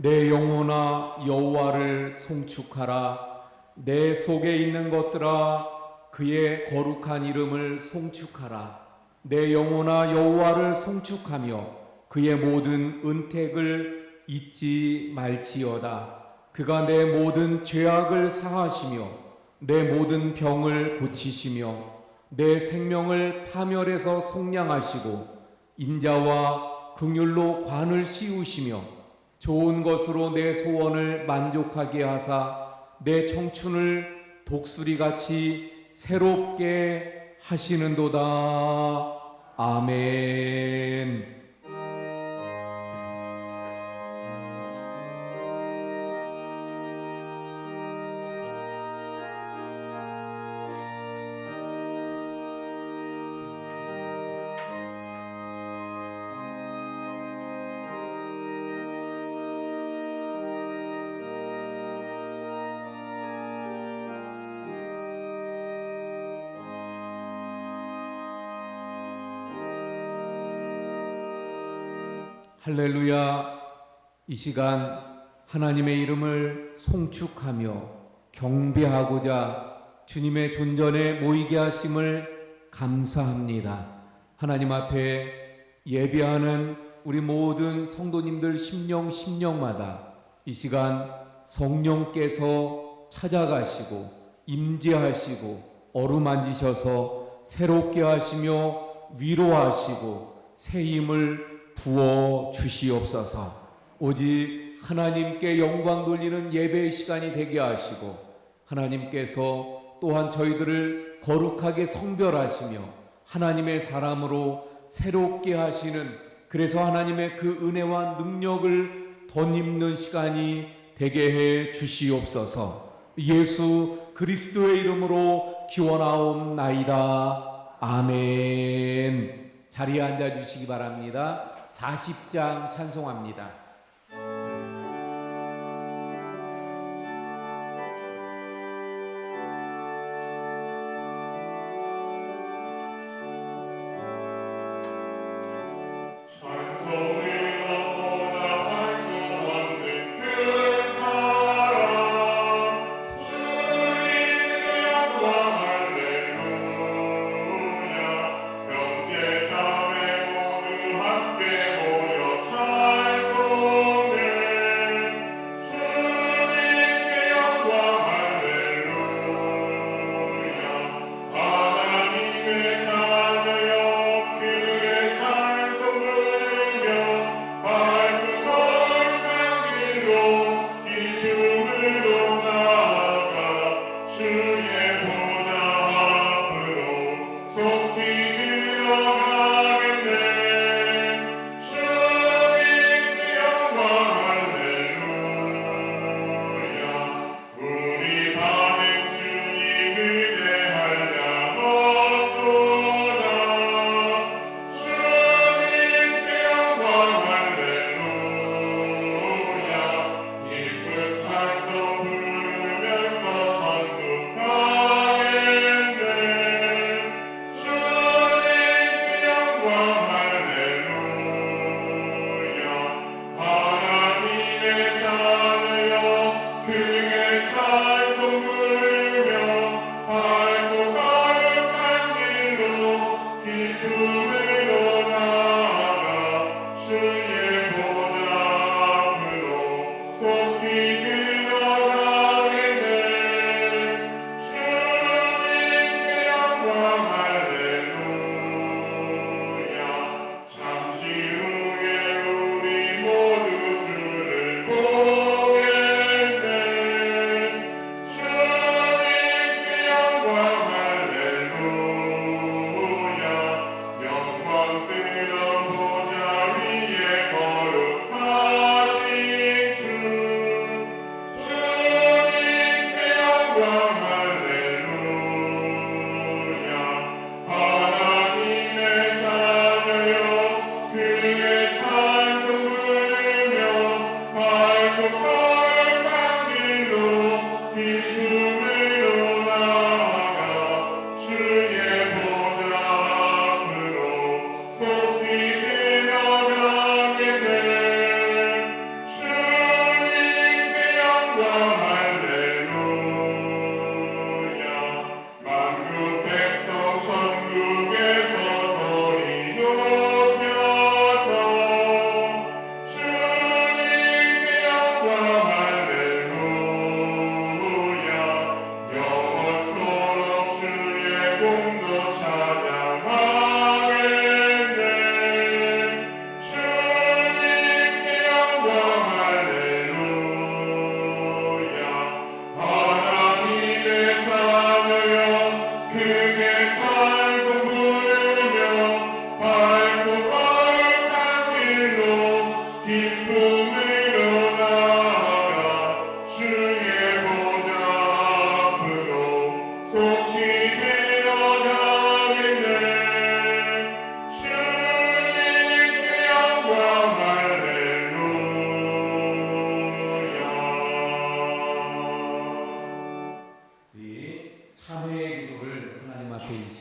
내 영혼아 여호와를 송축하라. 내 속에 있는 것들아 그의 거룩한 이름을 송축하라. 내 영혼아 여호와를 송축하며 그의 모든 은택을 잊지 말지어다. 그가 내 모든 죄악을 사하시며 내 모든 병을 고치시며 내 생명을 파멸에서 속량하시고 인자와 긍휼로 관을 씌우시며 좋은 것으로 내 소원을 만족하게 하사 내 청춘을 독수리같이 새롭게 하시는도다. 아멘. 할렐루야. 이 시간 하나님의 이름을 송축하며 경배하고자 주님의 존전에 모이게 하심을 감사합니다. 하나님 앞에 예배하는 우리 모든 성도님들 심령마다 이 시간 성령께서 찾아가시고 임재하시고 어루만지셔서 새롭게 하시며 위로하시고 새 힘을 부어 주시옵소서. 오직 하나님께 영광 돌리는 예배의 시간이 되게 하시고 하나님께서 또한 저희들을 거룩하게 성별하시며 하나님의 사람으로 새롭게 하시는, 그래서 하나님의 그 은혜와 능력을 덧입는 시간이 되게 해 주시옵소서. 예수 그리스도의 이름으로 기원하옵나이다. 아멘. 자리에 앉아주시기 바랍니다. 40장 찬송합니다. 함께 모여 찬송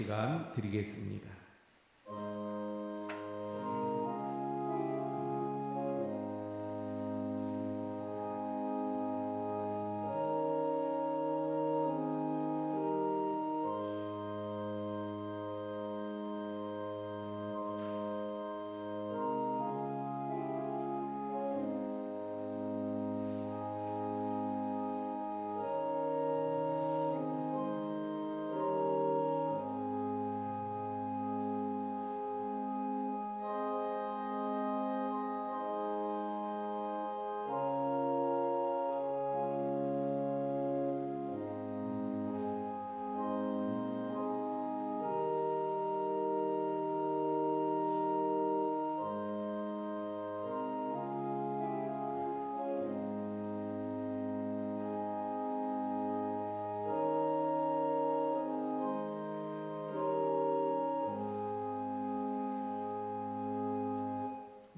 시간 드리겠습니다.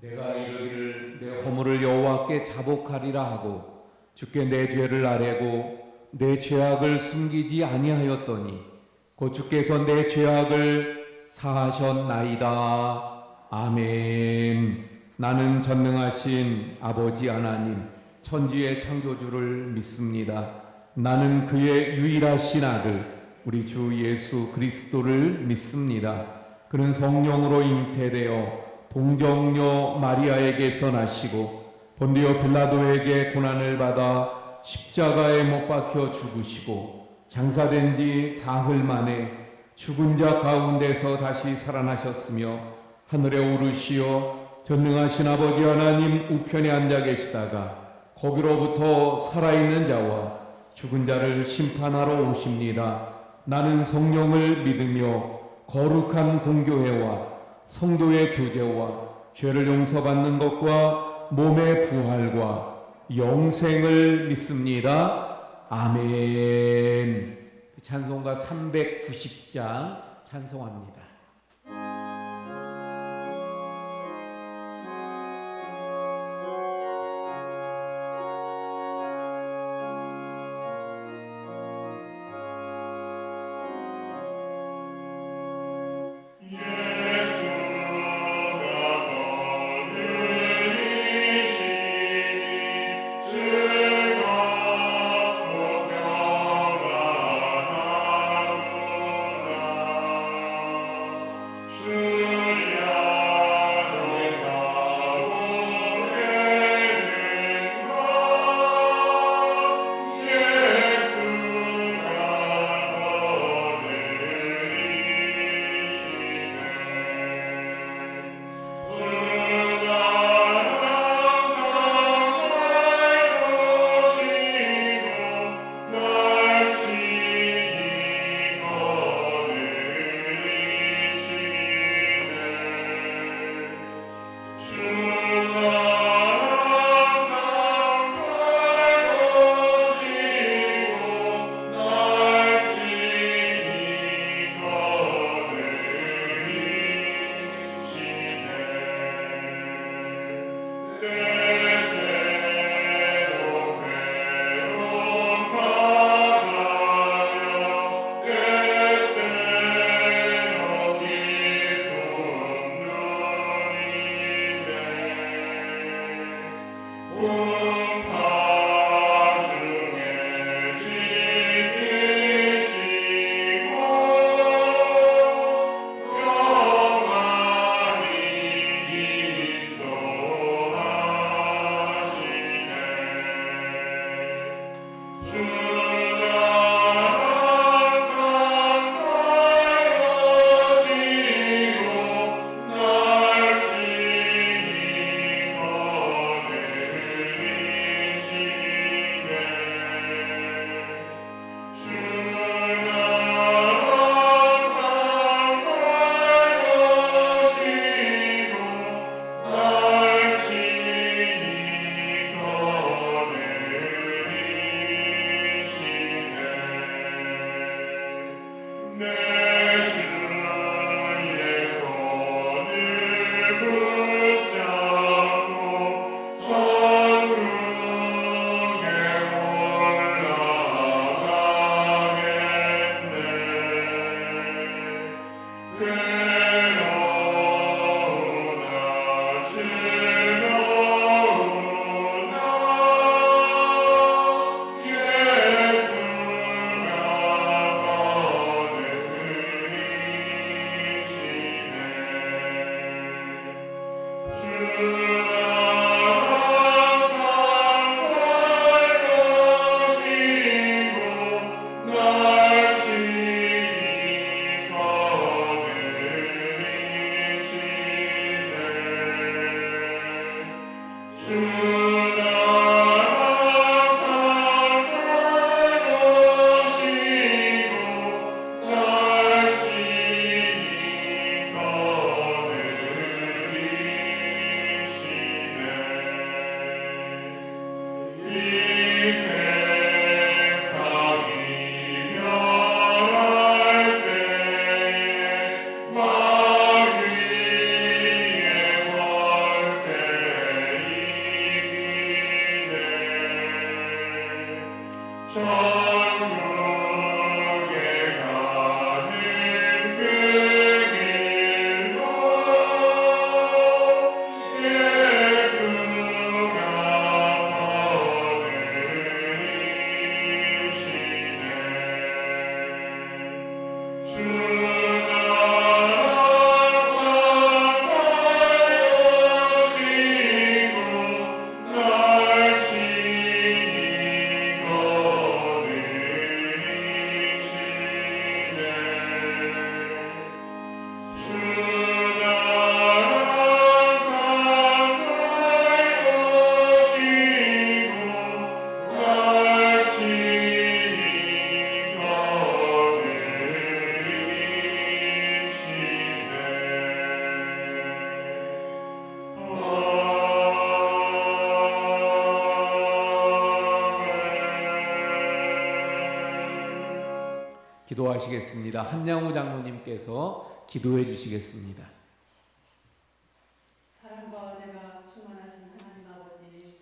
내가 이르기를 내 허물을 여호와께 자복하리라 하고 주께 내 죄를 아뢰고 내 죄악을 숨기지 아니하였더니 곧 주께서 내 죄악을 사하셨나이다. 아멘. 나는 전능하신 아버지 하나님 천지의 창조주를 믿습니다. 나는 그의 유일하신 아들 우리 주 예수 그리스도를 믿습니다. 그는 성령으로 잉태되어 동정녀 마리아에게서 나시고 본디오 빌라도에게 고난을 받아 십자가에 못 박혀 죽으시고 장사된 지 사흘 만에 죽은 자 가운데서 다시 살아나셨으며 하늘에 오르시어 전능하신 아버지 하나님 우편에 앉아 계시다가 거기로부터 살아있는 자와 죽은 자를 심판하러 오십니다. 나는 성령을 믿으며 거룩한 공교회와 성도의 교제와 죄를 용서받는 것과 몸의 부활과 영생을 믿습니다. 아멘. 찬송가 390장 찬송합니다. 기도하시겠습니다. 한양호 장로님께서 기도해 주시겠습니다. 사랑과 은혜가 충만하신 하나님 아버지,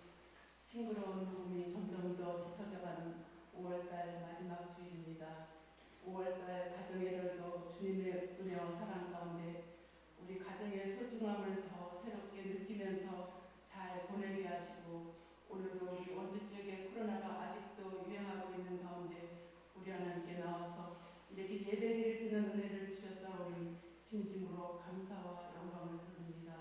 싱그러운 녹음이 점점 더 짙어져가는 5월달 마지막 주일입니다. 5월달 가정예절도 주님의 은혜와 사랑 가운데 우리 가정의 소중함을 더 새롭게 느끼면서 잘 보내게 하시고, 오늘도 우리 원주 지역에 코로나가 아직도 유행하고 있는 가운데 우리 하나님께 나와서 이렇게 예배드릴 수 있는 은혜를 주셨사오니 진심으로 감사와 영광을 드립니다.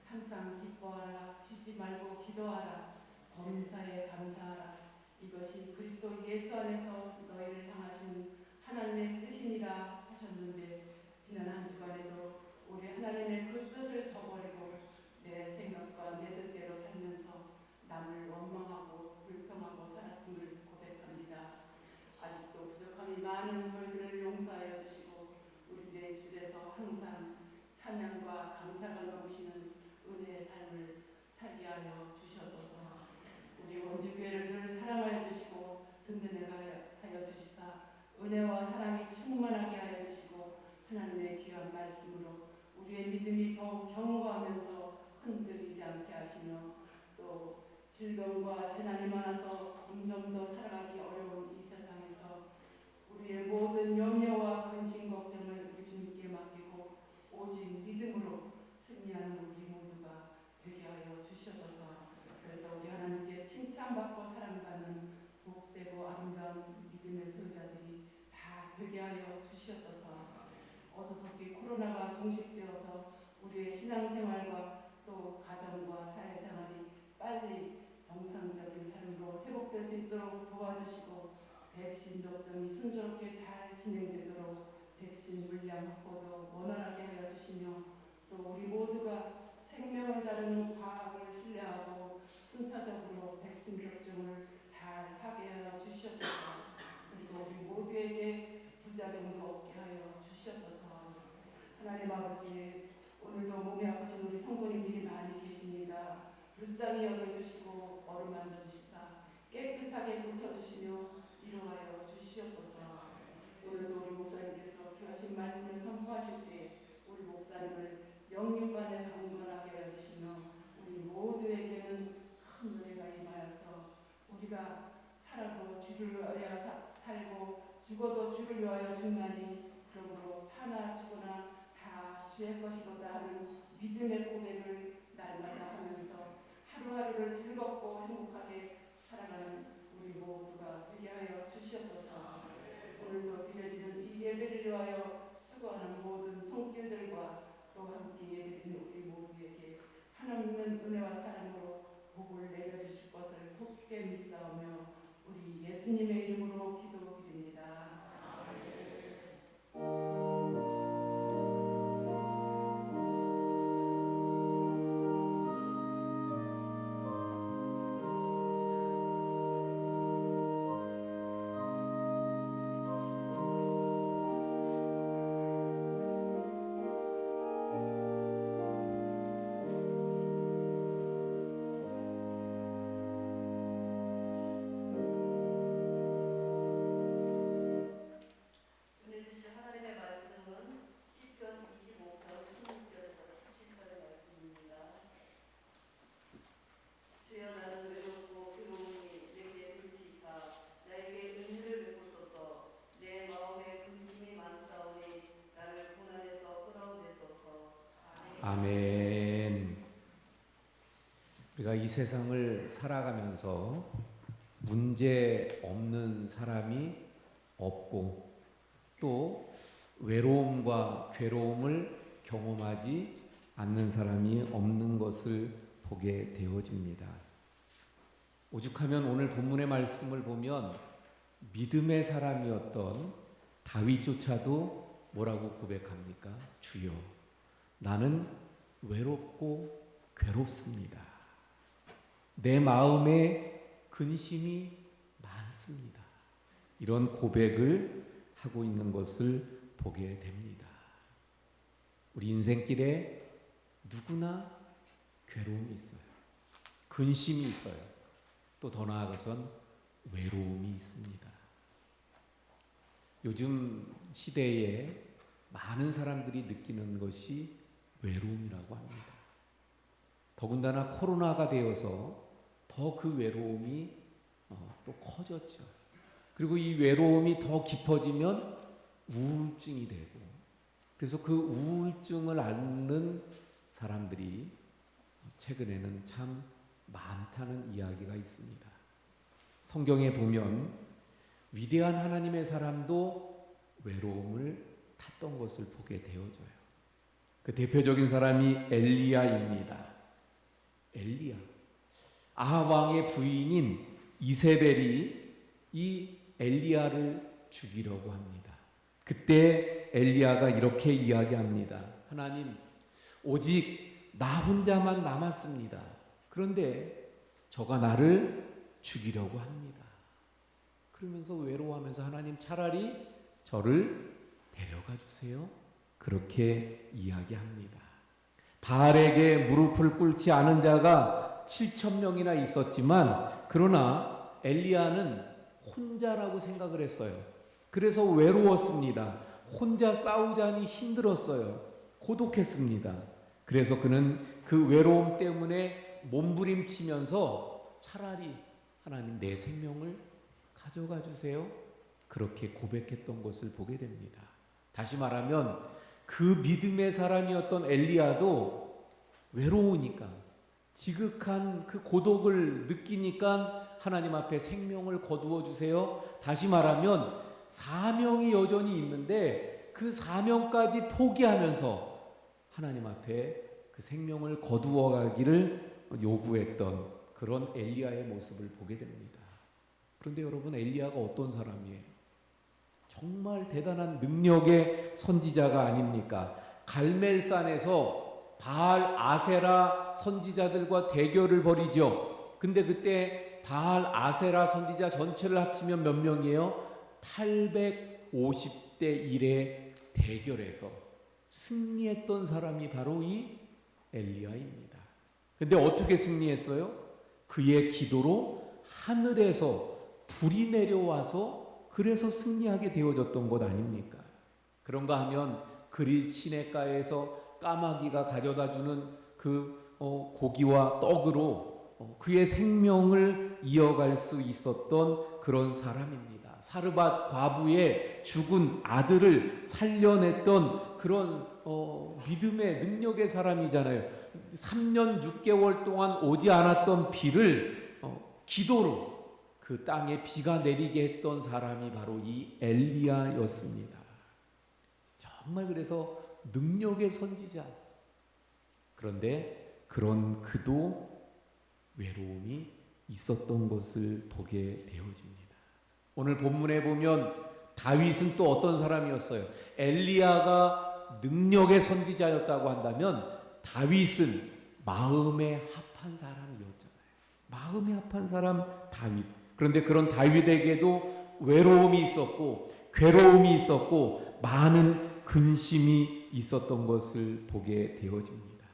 항상 기뻐하라, 쉬지 말고 기도하라, 범사에 감사하라. 이것이 그리스도 예수 안에서 너희를 향하신 하나님의 뜻이니라 하셨는데, 지난 한 주간에도 우리 하나님의 그 뜻을 저버리고 내 생각과 내 뜻대로 살면서 남을 원망하고 불평하고 살았음을 고백합니다. 아직도 부족함이 많은 저희들을 용서하여 주시고 우리들의 입술에서 항상 찬양과 감사가 넘치는 은혜의 삶을 살게 하여 주셔서 우리 원주교회를 늘 사랑하여 주시고 든든하게 하여 주시사 은혜와 사랑이 충만하게 하여 주시고 하나님의 귀한 말씀으로 우리의 믿음이 더욱 견고하면서 흔들리지 않게 하시며, 또 질병과 재난이 많아서 점점 더 살아가기 어려운 이 세상에서 우리의 모든 염려와 근심 걱정을 우리 주님께 맡기고 오직 믿음으로 승리하는 우리 모두가 되게 하여 주셔서, 그래서 우리 하나님께 칭찬받고 사랑받는 복되고 아름다운 믿음의 소유자들이 다 되게 하여 주시옵소서. 어서서기 코로나가 종식되어서 우리의 신앙생활과 또 가정과 사회생활이 빨리 정상적인 삶으로 회복될 수 있도록 도와주시고, 백신 접종이 순조롭게 잘 진행되도록 백신 물량 확보도 원활하게 하여 주시며, 또 우리 모두가 생명을 다루는 과학을 신뢰하고 순차적으로 백신 접종을 잘 하게 하여 주시옵소서. 그리고 우리 모두에게 부작용도 없게 하여 주시옵소서. 하나님 아버지, 오늘도 몸이 아프신 우리 성도님들이 많이 계십니다. 불쌍히 여겨주시고 어루만져 주시사 깨끗하게 고쳐주시며 위로하여 주시옵소서. 오늘도 우리 목사님께서 귀하신 말씀을 선포하실 때 우리 목사님을 영육간에 강건하게 하여 주시며, 우리 모두에게는 큰 은혜가 임하여서 우리가 살아도 주를 위하여 살고 죽어도 주를 위하여 죽나니 그러므로 사나 죽으나 다 주의 것이로다 하는 믿음의 고백을 날마다 하면서 하루하루를 즐겁고 행복하게 살아가는 우리 모두가 되게 하여 주시옵소서. 오늘도 드려지는 이 예배를 위하여 수고하는 모든 손길들과 또 함께 예배드리는 우리 모두에게 한없는 은혜와 사랑으로 복을 내려주실 것을 굳게 믿사오며 우리 예수님의 이름으로 기도드립니다. 아멘. 우리가 이 세상을 살아가면서 문제 없는 사람이 없고 또 외로움과 괴로움을 경험하지 않는 사람이 없는 것을 보게 되어집니다. 오죽하면 오늘 본문의 말씀을 보면 믿음의 사람이었던 다윗조차도 뭐라고 고백합니까? 주여, 나는 외롭고 괴롭습니다. 내 마음에 근심이 많습니다. 이런 고백을 하고 있는 것을 보게 됩니다. 우리 인생길에 누구나 괴로움이 있어요. 근심이 있어요. 또 더 나아가선 외로움이 있습니다. 요즘 시대에 많은 사람들이 느끼는 것이 외로움이라고 합니다. 더군다나 코로나가 되어서 더 그 외로움이 또 커졌죠. 그리고 이 외로움이 더 깊어지면 우울증이 되고, 그래서 그 우울증을 앓는 사람들이 최근에는 참 많다는 이야기가 있습니다. 성경에 보면 위대한 하나님의 사람도 외로움을 탔던 것을 보게 되어져요. 그 대표적인 사람이 엘리야입니다. 엘리야, 아합 왕의 부인인 이세벨이 이 엘리야를 죽이려고 합니다. 그때 엘리야가 이렇게 이야기합니다. 하나님, 오직 나 혼자만 남았습니다. 그런데 저가 나를 죽이려고 합니다. 그러면서 외로워하면서 하나님, 차라리 저를 데려가 주세요. 그렇게 이야기합니다. 바알에게 무릎을 꿇지 않은 자가 7,000명이나 있었지만, 그러나 엘리야는 혼자라고 생각을 했어요. 그래서 외로웠습니다. 혼자 싸우자니 힘들었어요. 고독했습니다. 그래서 그는 그 외로움 때문에 몸부림치면서 차라리 하나님, 내 생명을 가져가 주세요. 그렇게 고백했던 것을 보게 됩니다. 다시 말하면 그 믿음의 사람이었던 엘리야도 외로우니까, 지극한 그 고독을 느끼니까 하나님 앞에 생명을 거두어 주세요. 다시 말하면 사명이 여전히 있는데 그 사명까지 포기하면서 하나님 앞에 그 생명을 거두어 가기를 요구했던 그런 엘리야의 모습을 보게 됩니다. 그런데 여러분, 엘리야가 어떤 사람이에요? 정말 대단한 능력의 선지자가 아닙니까? 갈멜산에서 바알 아세라 선지자들과 대결을 벌이죠. 근데 그때 바알 아세라 선지자 전체를 합치면 몇 명이에요? 850대 1의 대결에서 승리했던 사람이 바로 이 엘리야입니다. 근데 어떻게 승리했어요? 그의 기도로 하늘에서 불이 내려와서 그래서 승리하게 되어졌던 것 아닙니까? 그런가 하면 그릿 시냇가에서 까마귀가 가져다주는 그 고기와 떡으로 그의 생명을 이어갈 수 있었던 그런 사람입니다. 사르밧 과부의 죽은 아들을 살려냈던 그런 믿음의 능력의 사람이잖아요. 3년 6개월 동안 오지 않았던 비를 기도로 그 땅에 비가 내리게 했던 사람이 바로 이 엘리야였습니다. 정말 그래서 능력의 선지자. 그런데 그런 그도 외로움이 있었던 것을 보게 되어집니다. 오늘 본문에 보면 다윗은 또 어떤 사람이었어요? 엘리야가 능력의 선지자였다고 한다면 다윗은 마음에 합한 사람이었잖아요. 마음에 합한 사람 다윗. 그런데 그런 다윗에게도 외로움이 있었고 괴로움이 있었고 많은 근심이 있었던 것을 보게 되어집니다.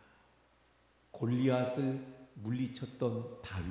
골리앗을 물리쳤던 다윗,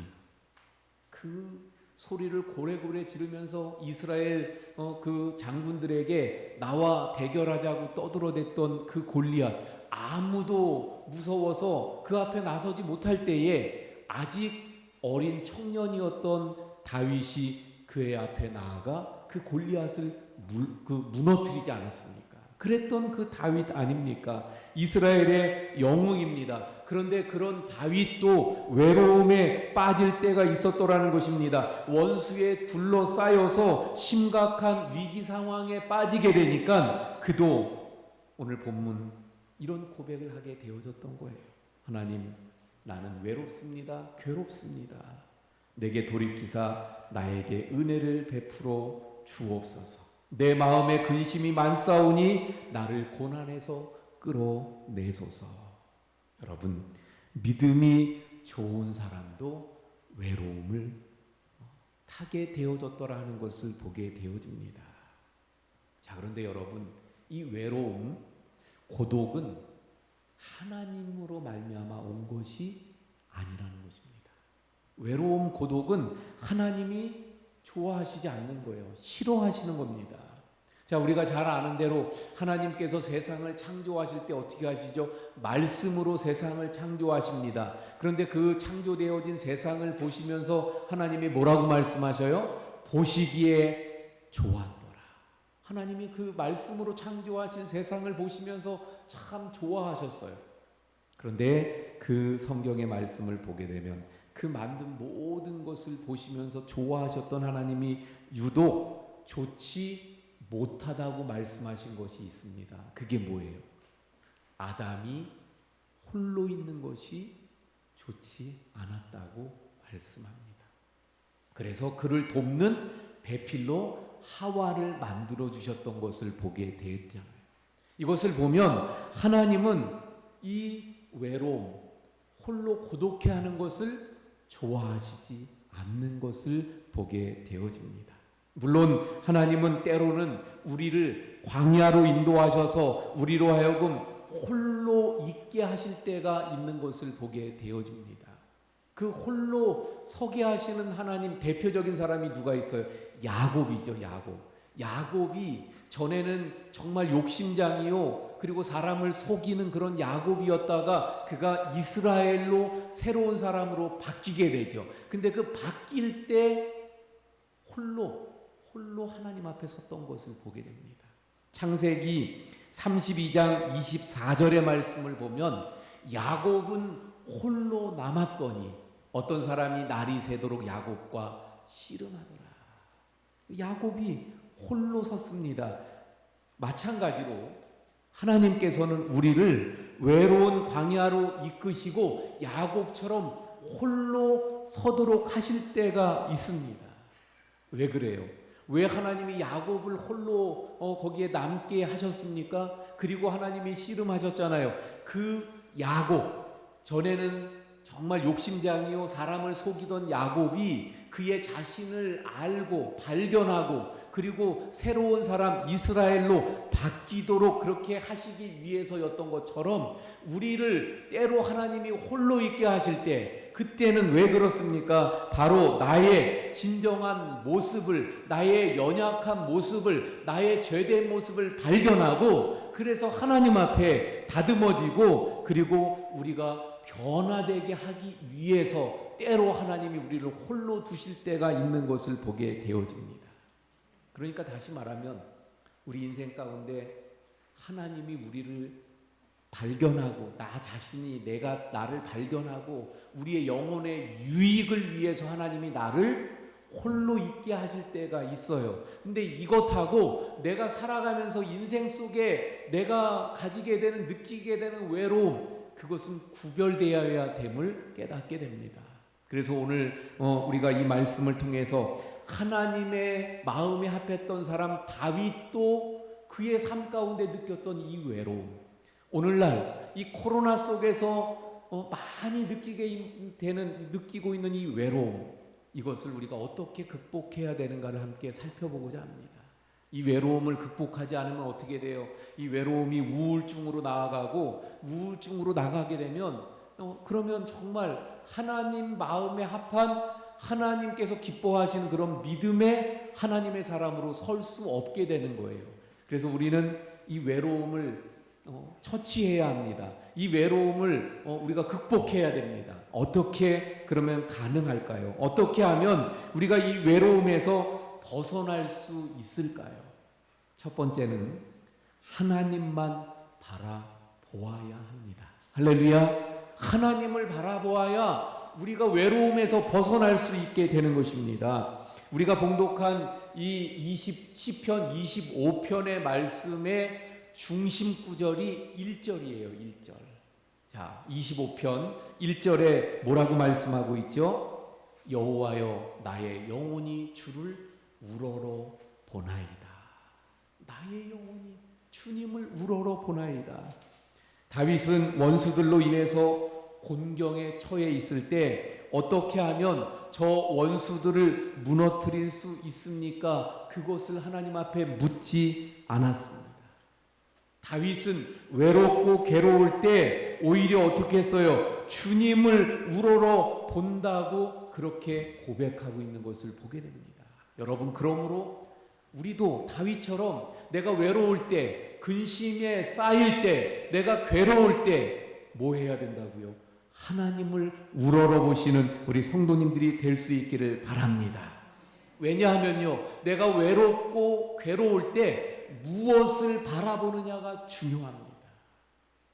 그 소리를 고래고래 지르면서 이스라엘 그 장군들에게 나와 대결하자고 떠들어댔던 그 골리앗, 아무도 무서워서 그 앞에 나서지 못할 때에 아직 어린 청년이었던 다윗이 그의 앞에 나아가 그 골리앗을 무너뜨리지 않았습니까? 그랬던 그 다윗 아닙니까? 이스라엘의 영웅입니다. 그런데 그런 다윗도 외로움에 빠질 때가 있었더라는 것입니다. 원수에 둘러싸여서 심각한 위기 상황에 빠지게 되니까 그도 오늘 본문 이런 고백을 하게 되어졌던 거예요. 하나님, 나는 외롭습니다. 괴롭습니다. 내게 돌이키사 나에게 은혜를 베풀어 주옵소서. 내 마음에 근심이 많사오니 나를 고난에서 끌어내소서. 여러분, 믿음이 좋은 사람도 외로움을 타게 되어졌더라 하는 것을 보게 되어집니다. 자, 그런데 여러분, 이 외로움, 고독은 하나님으로 말미암아 온 것이 아니라는 것입니다. 외로움, 고독은 하나님이 좋아하시지 않는 거예요. 싫어하시는 겁니다. 자, 우리가 잘 아는 대로 하나님께서 세상을 창조하실 때 어떻게 하시죠? 말씀으로 세상을 창조하십니다. 그런데 그 창조되어진 세상을 보시면서 하나님이 뭐라고 말씀하셔요? 보시기에 좋았더라. 하나님이 그 말씀으로 창조하신 세상을 보시면서 참 좋아하셨어요. 그런데 그 성경의 말씀을 보게 되면 그 만든 모든 것을 보시면서 좋아하셨던 하나님이 유독 좋지 못하다고 말씀하신 것이 있습니다. 그게 뭐예요? 아담이 홀로 있는 것이 좋지 않았다고 말씀합니다. 그래서 그를 돕는 배필로 하와를 만들어 주셨던 것을 보게 되었잖아요. 이것을 보면 하나님은 이 외로움, 홀로 고독해하는 것을 좋아하시지 않는 것을 보게 되어집니다. 물론 하나님은 때로는 우리를 광야로 인도하셔서 우리로 하여금 홀로 있게 하실 때가 있는 것을 보게 되어집니다. 그 홀로 서게 하시는 하나님 대표적인 사람이 누가 있어요? 야곱이죠. 야곱이 전에는 정말 욕심장이요, 그리고 사람을 속이는 그런 야곱이었다가 그가 이스라엘로 새로운 사람으로 바뀌게 되죠. 근데 그 바뀔 때 홀로 하나님 앞에 섰던 것을 보게 됩니다. 창세기 32장 24절의 말씀을 보면 야곱은 홀로 남았더니 어떤 사람이 날이 새도록 야곱과 씨름하더라. 야곱이 홀로 섰습니다. 마찬가지로 하나님께서는 우리를 외로운 광야로 이끄시고 야곱처럼 홀로 서도록 하실 때가 있습니다. 왜 그래요? 왜 하나님이 야곱을 홀로 거기에 남게 하셨습니까? 그리고 하나님이 씨름하셨잖아요. 그 야곱, 전에는 정말 욕심장이요 사람을 속이던 야곱이 그의 자신을 알고 발견하고 그리고 새로운 사람 이스라엘로 바뀌도록 그렇게 하시기 위해서였던 것처럼 우리를 때로 하나님이 홀로 있게 하실 때 그때는 왜 그렇습니까? 바로 나의 진정한 모습을, 나의 연약한 모습을, 나의 죄된 모습을 발견하고 그래서 하나님 앞에 다듬어지고 그리고 우리가 변화되게 하기 위해서 때로 하나님이 우리를 홀로 두실 때가 있는 것을 보게 되어집니다. 그러니까 다시 말하면 우리 인생 가운데 하나님이 우리를 발견하고 나 자신이 내가 나를 발견하고 우리의 영혼의 유익을 위해서 하나님이 나를 홀로 있게 하실 때가 있어요. 근데 이것하고 내가 살아가면서 인생 속에 내가 가지게 되는 느끼게 되는 외로움, 그것은 구별되어야 됨을 깨닫게 됩니다. 그래서 오늘 우리가 이 말씀을 통해서 하나님의 마음에 합했던 사람 다윗도 그의 삶 가운데 느꼈던 이 외로움, 오늘날 이 코로나 속에서 많이 느끼고 있는 이 외로움, 이것을 우리가 어떻게 극복해야 되는가를 함께 살펴보고자 합니다. 이 외로움을 극복하지 않으면 어떻게 돼요? 이 외로움이 우울증으로 나아가고 우울증으로 나가게 되면 그러면 정말 하나님 마음에 합한 하나님께서 기뻐하시는 그런 믿음의 하나님의 사람으로 설 수 없게 되는 거예요. 그래서 우리는 이 외로움을 처치해야 합니다. 이 외로움을 우리가 극복해야 됩니다. 어떻게 그러면 가능할까요? 어떻게 하면 우리가 이 외로움에서 벗어날 수 있을까요? 첫 번째는 하나님만 바라보아야 합니다. 할렐루야. 하나님을 바라보아야 우리가 외로움에서 벗어날 수 있게 되는 것입니다. 우리가 봉독한 이 시편 25편의 말씀의 중심 구절이 1절이에요. 1절. 자, 25편 1절에 뭐라고 말씀하고 있죠? 여호와여 나의 영혼이 주를 우러러 보나이다. 나의 영혼이 주님을 우러러 보나이다. 다윗은 원수들로 인해서 곤경에 처해 있을 때 어떻게 하면 저 원수들을 무너뜨릴 수 있습니까? 그것을 하나님 앞에 묻지 않았습니다. 다윗은 외롭고 괴로울 때 오히려 어떻게 했어요? 주님을 우러러 본다고 그렇게 고백하고 있는 것을 보게 됩니다. 여러분, 그러므로 우리도 다윗처럼 내가 외로울 때, 근심에 쌓일 때, 내가 괴로울 때 뭐 해야 된다고요? 하나님을 우러러 보시는 우리 성도님들이 될 수 있기를 바랍니다. 왜냐하면요, 내가 외롭고 괴로울 때 무엇을 바라보느냐가 중요합니다.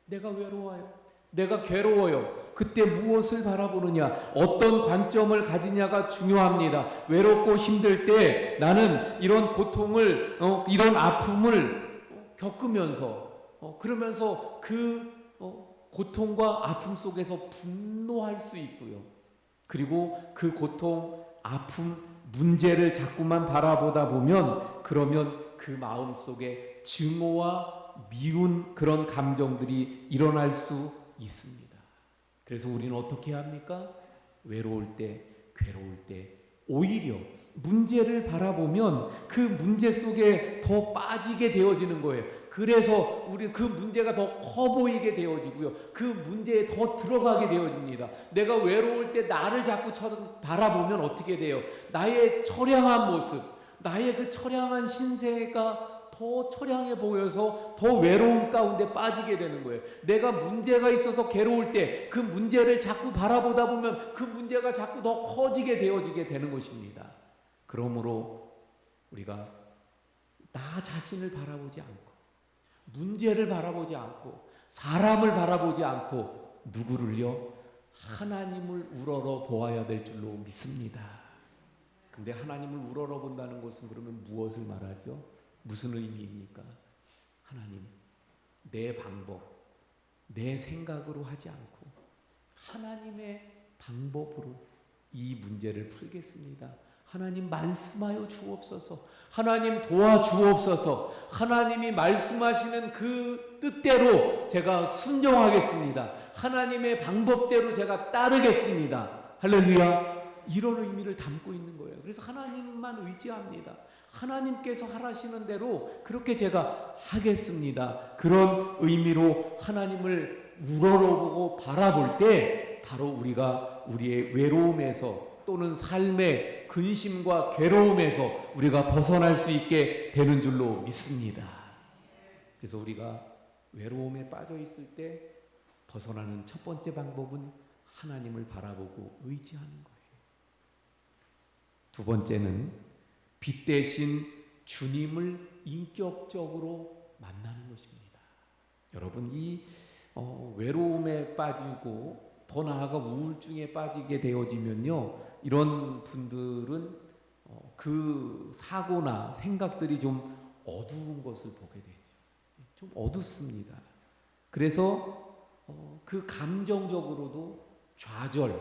내가 외로워요, 내가 괴로워요. 그때 무엇을 바라보느냐, 어떤 관점을 가지냐가 중요합니다. 외롭고 힘들 때 나는 이런 고통을, 이런 아픔을 겪으면서 그러면서 그 고통과 아픔 속에서 분노할 수 있고요. 그리고 그 고통, 아픔, 문제를 자꾸만 바라보다 보면 그러면 그 마음 속에 증오와 미운 그런 감정들이 일어날 수 있습니다. 그래서 우리는 어떻게 해야 합니까? 외로울 때, 괴로울 때 오히려 문제를 바라보면 그 문제 속에 더 빠지게 되어지는 거예요. 그래서 우리 그 문제가 더 커 보이게 되어지고요. 그 문제에 더 들어가게 되어집니다. 내가 외로울 때 나를 자꾸 바라보면 어떻게 돼요? 나의 처량한 모습, 나의 그 처량한 신세가 더 처량해 보여서 더 외로움 가운데 빠지게 되는 거예요. 내가 문제가 있어서 괴로울 때 그 문제를 자꾸 바라보다 보면 그 문제가 자꾸 더 커지게 되어지게 되는 것입니다. 그러므로 우리가 나 자신을 바라보지 않고, 문제를 바라보지 않고, 사람을 바라보지 않고 누구를요? 하나님을 우러러 보아야 될 줄로 믿습니다. 근데 하나님을 우러러 본다는 것은 그러면 무엇을 말하죠? 무슨 의미입니까? 하나님, 내 방법, 내 생각으로 하지 않고 하나님의 방법으로 이 문제를 풀겠습니다. 하나님 말씀하여 주옵소서. 하나님 도와주옵소서. 하나님이 말씀하시는 그 뜻대로 제가 순종하겠습니다. 하나님의 방법대로 제가 따르겠습니다. 할렐루야. 이런 의미를 담고 있는 거예요. 그래서 하나님만 의지합니다. 하나님께서 하라시는 대로 그렇게 제가 하겠습니다. 그런 의미로 하나님을 우러러보고 바라볼 때 바로 우리가 우리의 외로움에서 또는 삶의 근심과 괴로움에서 우리가 벗어날 수 있게 되는 줄로 믿습니다. 그래서 우리가 외로움에 빠져 있을 때 벗어나는 첫 번째 방법은 하나님을 바라보고 의지하는 거예요. 두 번째는 빛 대신 주님을 인격적으로 만나는 것입니다. 여러분, 이 외로움에 빠지고 더 나아가 우울증에 빠지게 되어지면요, 이런 분들은 그 사고나 생각들이 좀 어두운 것을 보게 되죠. 좀 어둡습니다. 그래서 그 감정적으로도 좌절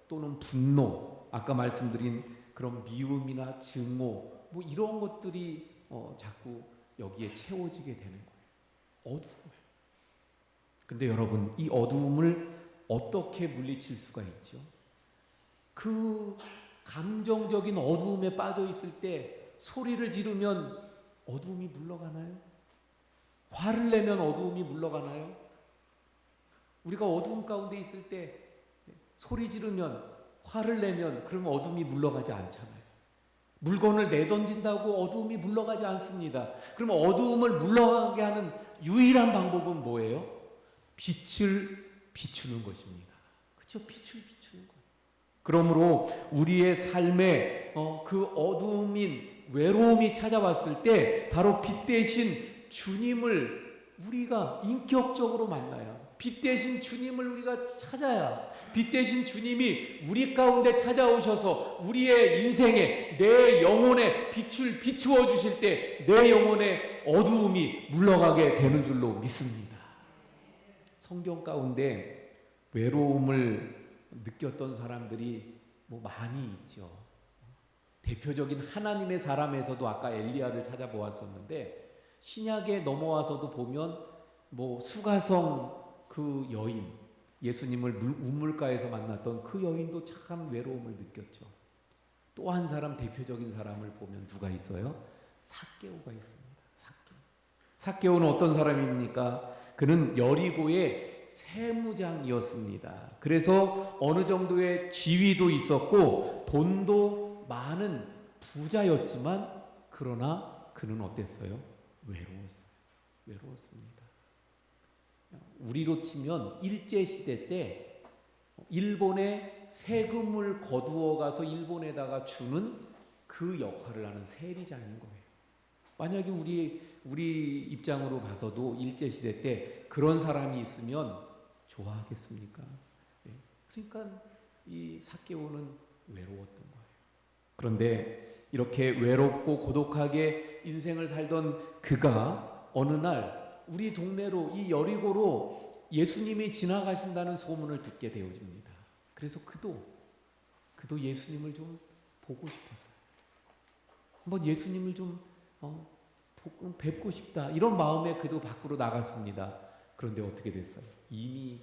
또는 분노, 아까 말씀드린 그런 미움이나 증오, 뭐 이런 것들이 자꾸 여기에 채워지게 되는 거예요. 어두워요. 근데 여러분, 이 어두움을 어떻게 물리칠 수가 있죠? 그 감정적인 어두움에 빠져 있을 때 소리를 지르면 어두움이 물러가나요? 화를 내면 어두움이 물러가나요? 우리가 어두움 가운데 있을 때 소리 지르면, 화를 내면 그러면 어둠이 물러가지 않잖아요. 물건을 내던진다고 어두움이 물러가지 않습니다. 그러면 어두움을 물러가게 하는 유일한 방법은 뭐예요? 빛을 비추는 것입니다. 그렇죠? 빛을 비추는 거예요. 그러므로 우리의 삶에 그 어두움인 외로움이 찾아왔을 때 바로 빛 대신 주님을 우리가 인격적으로 만나야, 빛 대신 주님을 우리가 찾아야, 빛 대신 주님이 우리 가운데 찾아오셔서 우리의 인생에, 내 영혼에 빛을 비추어 주실 때 내 영혼의 어두움이 물러가게 되는 줄로 믿습니다. 성경 가운데 외로움을 느꼈던 사람들이 많이 있죠. 대표적인 하나님의 사람에서도 아까 엘리야를 찾아보았었는데, 신약에 넘어와서도 보면 수가성 그 여인, 예수님을 우물가에서 만났던 그 여인도 참 외로움을 느꼈죠. 또 한 사람, 대표적인 사람을 보면 누가 있어요? 삭개오가 있습니다. 삭개오는 어떤 사람입니까? 그는 여리고의 세무장이었습니다. 그래서 어느 정도의 지위도 있었고 돈도 많은 부자였지만, 그러나 그는 어땠어요? 외로웠습니다. 우리로 치면 일제시대 때 일본에 세금을 거두어 가서 일본에다가 주는 그 역할을 하는 세리장인 거예요. 만약에 우리 입장으로 봐서도 일제시대 때 그런 사람이 있으면 좋아하겠습니까? 그러니까 이 삭개오는 외로웠던 거예요. 그런데 이렇게 외롭고 고독하게 인생을 살던 그가 어느 날 우리 동네로, 이 여리고로 예수님이 지나가신다는 소문을 듣게 되어집니다. 그래서 그도 예수님을 좀 보고 싶었어요. 한번 예수님을 좀 뵙고 싶다, 이런 마음에 그도 밖으로 나갔습니다. 그런데 어떻게 됐어요? 이미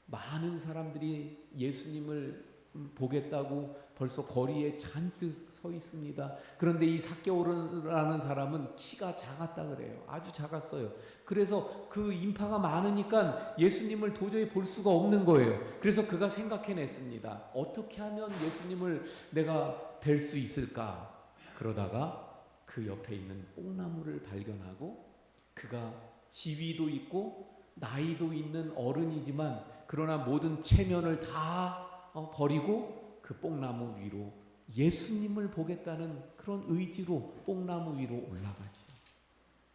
많은 사람들이 예수님을 보겠다고 벌써 거리에 잔뜩 서 있습니다. 그런데 이 삭개오라는 사람은 키가 작았다 그래요. 아주 작았어요. 그래서 그 인파가 많으니까 예수님을 도저히 볼 수가 없는 거예요. 그래서 그가 생각해냈습니다. 어떻게 하면 예수님을 내가 뵐 수 있을까? 그러다가 그 옆에 있는 뽕나무를 발견하고, 그가 지위도 있고 나이도 있는 어른이지만 그러나 모든 체면을 다 버리고 그 뽕나무 위로 예수님을 보겠다는 그런 의지로 뽕나무 위로 올라가지.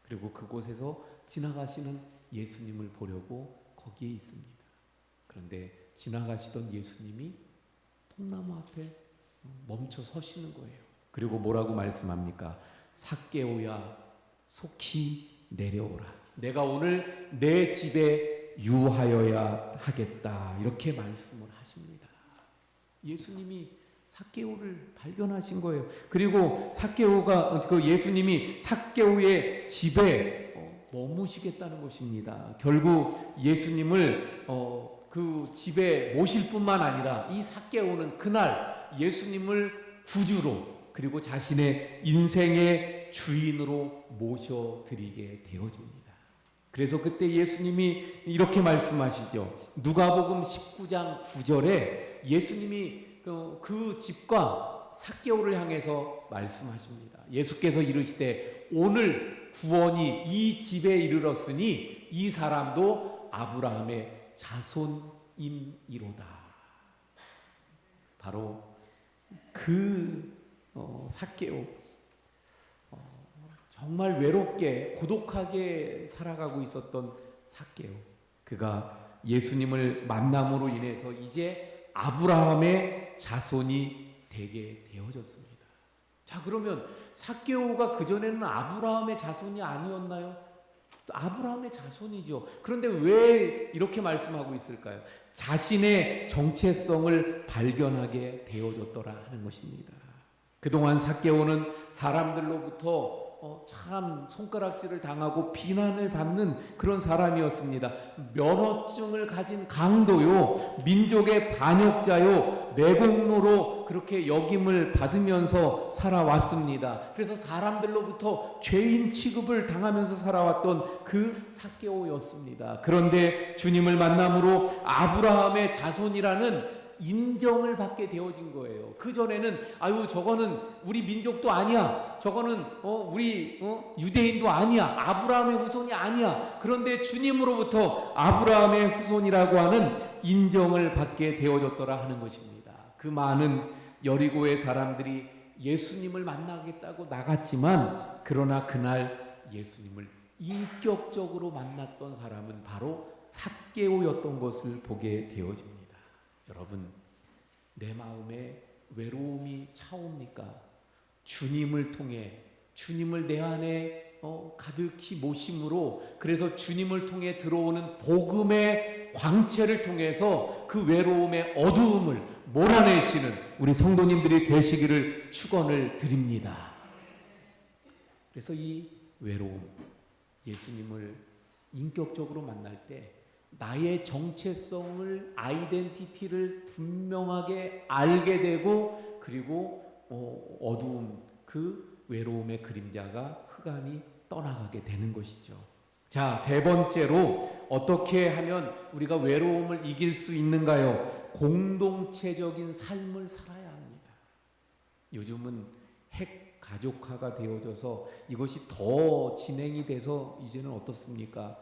그리고 그곳에서 지나가시는 예수님을 보려고 거기에 있습니다. 그런데 지나가시던 예수님이 뽕나무 앞에 멈춰 서시는 거예요. 그리고 뭐라고 말씀합니까? 삭개오야, 속히 내려오라. 내가 오늘 내 집에 유하여야 하겠다. 이렇게 말씀을 하십니다. 예수님이 삭개오를 발견하신 거예요. 그리고 예수님이 삭개오의 집에 머무시겠다는 것입니다. 결국 예수님을 그 집에 모실 뿐만 아니라 이 삭개오는 그날 예수님을 구주로, 그리고 자신의 인생의 주인으로 모셔드리게 되어집니다. 그래서 그때 예수님이 이렇게 말씀하시죠. 누가복음 19장 9절에 예수님이 그 집과 삭개오를 향해서 말씀하십니다. 예수께서 이르시되 오늘 구원이 이 집에 이르렀으니 이 사람도 아브라함의 자손임이로다. 바로 그 삭개오, 정말 외롭게 고독하게 살아가고 있었던 삭개오, 그가 예수님을 만남으로 인해서 이제 아브라함의 자손이 되게 되어졌습니다. 자, 그러면 삭개오가 그전에는 아브라함의 자손이 아니었나요? 아브라함의 자손이죠. 그런데 왜 이렇게 말씀하고 있을까요? 자신의 정체성을 발견하게 되어졌더라 하는 것입니다. 그동안 삭개오는 사람들로부터 참 손가락질을 당하고 비난을 받는 그런 사람이었습니다. 면허증을 가진 강도요, 민족의 반역자요, 매국노로 그렇게 역임을 받으면서 살아왔습니다. 그래서 사람들로부터 죄인 취급을 당하면서 살아왔던 그 삭개오였습니다. 그런데 주님을 만남으로 아브라함의 자손이라는 인정을 받게 되어진 거예요. 그전에는 저거는 우리 민족도 아니야, 저거는 우리 유대인도 아니야, 아브라함의 후손이 아니야. 그런데 주님으로부터 아브라함의 후손이라고 하는 인정을 받게 되어졌더라 하는 것입니다. 그 많은 여리고의 사람들이 예수님을 만나겠다고 나갔지만, 그러나 그날 예수님을 인격적으로 만났던 사람은 바로 삭개오였던 것을 보게 되어집니다. 여러분, 내 마음에 외로움이 차옵니까? 주님을 통해, 주님을 내 안에 가득히 모심으로, 그래서 주님을 통해 들어오는 복음의 광채를 통해서 그 외로움의 어두움을 몰아내시는 우리 성도님들이 되시기를 축원을 드립니다. 그래서 이 외로움, 예수님을 인격적으로 만날 때 나의 정체성을, 아이덴티티를 분명하게 알게 되고, 그리고 어두움, 그 외로움의 그림자가 흑암이 떠나가게 되는 것이죠. 자, 세 번째로 어떻게 하면 우리가 외로움을 이길 수 있는가요? 공동체적인 삶을 살아야 합니다. 요즘은 핵 가족화가 되어져서 이것이 더 진행이 돼서 이제는 어떻습니까?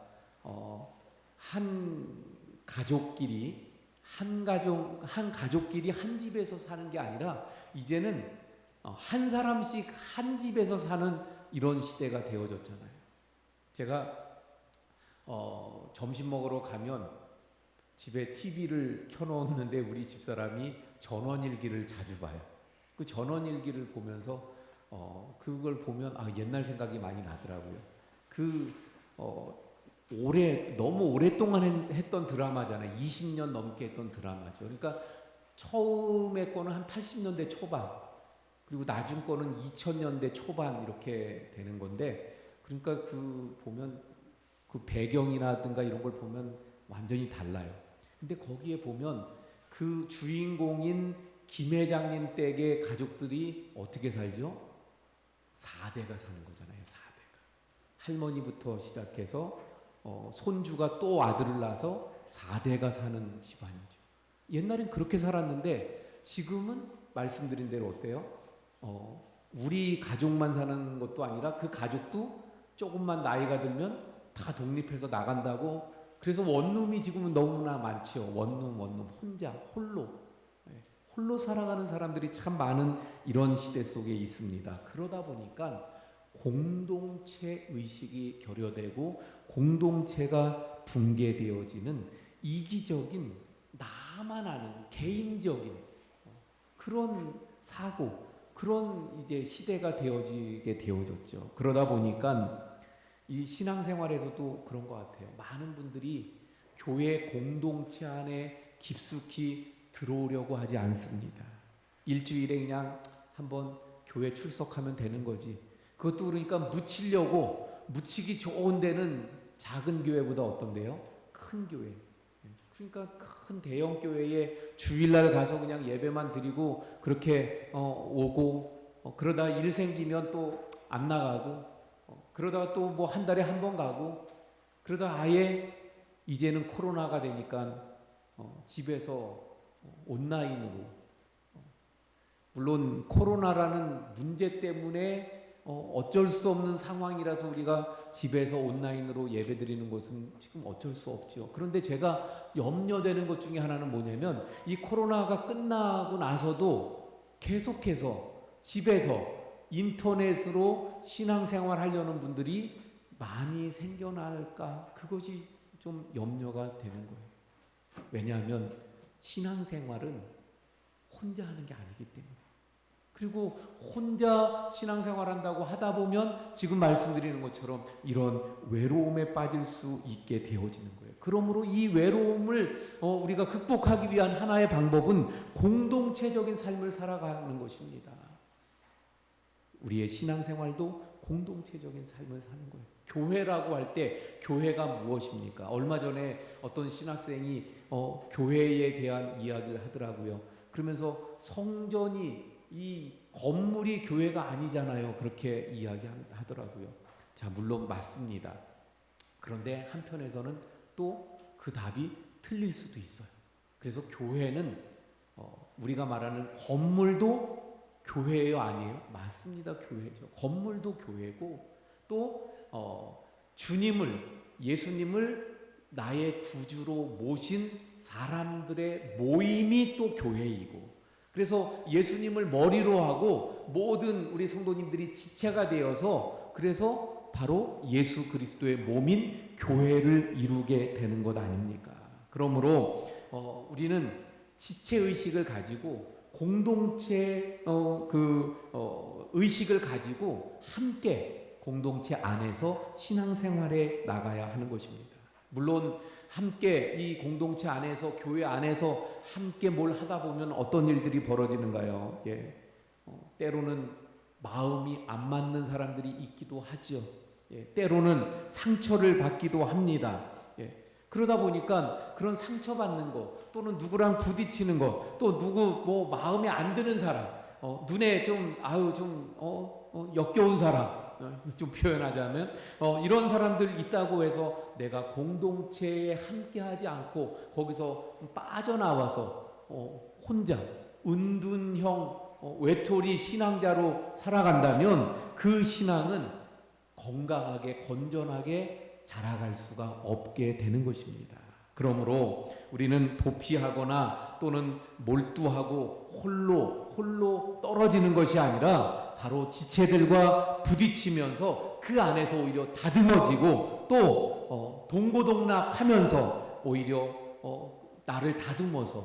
한 가족끼리 한 가족끼리 한 집에서 사는 게 아니라 이제는 한 사람씩 한 집에서 사는 이런 시대가 되어졌잖아요. 제가 점심 먹으러 가면 집에 TV를 켜놓았는데 우리 집사람이 전원일기를 자주 봐요. 그 전원일기를 보면서 그걸 보면 옛날 생각이 많이 나더라고요. 너무 오랫동안 했던 드라마잖아요. 20년 넘게 했던 드라마죠. 그러니까 처음에 거는 한 80년대 초반, 그리고 나중 거는 2000년대 초반 이렇게 되는 건데, 그러니까 보면 그 배경이라든가 이런 걸 보면 완전히 달라요. 근데 거기에 보면 그 주인공인 김 회장님 댁의 가족들이 어떻게 살죠? 4대가 사는 거잖아요. 4대가. 할머니부터 시작해서 손주가 또 아들을 낳아서 4대가 사는 집안이죠. 옛날엔 그렇게 살았는데 지금은 말씀드린 대로 어때요? 우리 가족만 사는 것도 아니라 그 가족도 조금만 나이가 들면 다 독립해서 나간다고. 그래서 원룸이 지금은 너무나 많지요. 원룸 혼자 홀로 살아가는 사람들이 참 많은 이런 시대 속에 있습니다. 그러다 보니까 공동체 의식이 결여되고 공동체가 붕괴되어지는 이기적인, 나만 아는 개인적인 그런 사고, 그런 이제 시대가 되어지게 되어졌죠. 그러다 보니까 이 신앙생활에서도 그런 것 같아요. 많은 분들이 교회 공동체 안에 깊숙이 들어오려고 하지 않습니다. 일주일에 그냥 한번 교회 출석하면 되는 거지. 그것도 그러니까 묻히기 좋은 데는 작은 교회보다 어떤데요? 큰 교회. 그러니까 큰 대형 교회에 주일날 가서 그냥 예배만 드리고 그렇게 오고, 그러다 일 생기면 또 안 나가고, 그러다가 또 뭐 한 달에 한 번 가고, 그러다 아예 이제는 코로나가 되니까 집에서 온라인으로, 물론 코로나라는 문제 때문에 어쩔 수 없는 상황이라서 우리가 집에서 온라인으로 예배드리는 것은 지금 어쩔 수 없죠. 그런데 제가 염려되는 것 중에 하나는 뭐냐면, 이 코로나가 끝나고 나서도 계속해서 집에서 인터넷으로 신앙생활 하려는 분들이 많이 생겨날까, 그것이 좀 염려가 되는 거예요. 왜냐하면 신앙생활은 혼자 하는 게 아니기 때문에. 그리고 혼자 신앙생활 한다고 하다 보면 지금 말씀드리는 것처럼 이런 외로움에 빠질 수 있게 되어지는 거예요. 그러므로 이 외로움을 우리가 극복하기 위한 하나의 방법은 공동체적인 삶을 살아가는 것입니다. 우리의 신앙생활도 공동체적인 삶을 사는 거예요. 교회라고 할 때 교회가 무엇입니까? 얼마 전에 어떤 신학생이 교회에 대한 이야기를 하더라고요. 그러면서 성전이, 이 건물이 교회가 아니잖아요. 그렇게 이야기하더라고요. 자, 물론 맞습니다. 그런데 한편에서는 또 그 답이 틀릴 수도 있어요. 그래서 교회는 우리가 말하는 건물도 교회예요, 아니에요? 맞습니다. 교회죠. 건물도 교회고, 또 예수님을 나의 구주로 모신 사람들의 모임이 또 교회이고, 그래서 예수님을 머리로 하고 모든 우리 성도님들이 지체가 되어서, 그래서 바로 예수 그리스도의 몸인 교회를 이루게 되는 것 아닙니까? 그러므로 우리는 지체의식을 가지고 공동체 의식을 가지고 함께 공동체 안에서 신앙생활에 나가야 하는 것입니다. 물론 함께 이 공동체 안에서 교회 안에서 함께 뭘 하다 보면 어떤 일들이 벌어지는가요? 때로는 마음이 안 맞는 사람들이 있기도 하죠. 때로는 상처를 받기도 합니다. 그러다 보니까 그런 상처받는 거 또는 누구랑 부딪히는 거 또 누구 뭐 마음에 안 드는 사람 눈에 좀 역겨운 사람 좀 표현하자면 이런 사람들 있다고 해서 내가 공동체에 함께하지 않고 거기서 빠져나와서 혼자 은둔형 외톨이 신앙자로 살아간다면 그 신앙은 건강하게 건전하게 자라갈 수가 없게 되는 것입니다. 그러므로 우리는 도피하거나 또는 몰두하고 홀로 떨어지는 것이 아니라 바로 지체들과 부딪히면서 그 안에서 오히려 다듬어지고 또 동고동락하면서 오히려 나를 다듬어서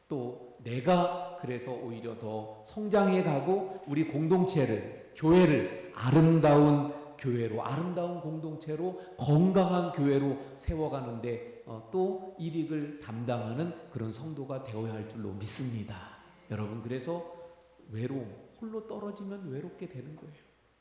또 내가 그래서 오히려 더 성장해 가고 우리 공동체를 교회를 아름다운 교회로 아름다운 공동체로 건강한 교회로 세워가는데 또 일익을 담당하는 그런 성도가 되어야 할 줄로 믿습니다. 여러분 그래서 외로움 홀로 떨어지면 외롭게 되는 거예요.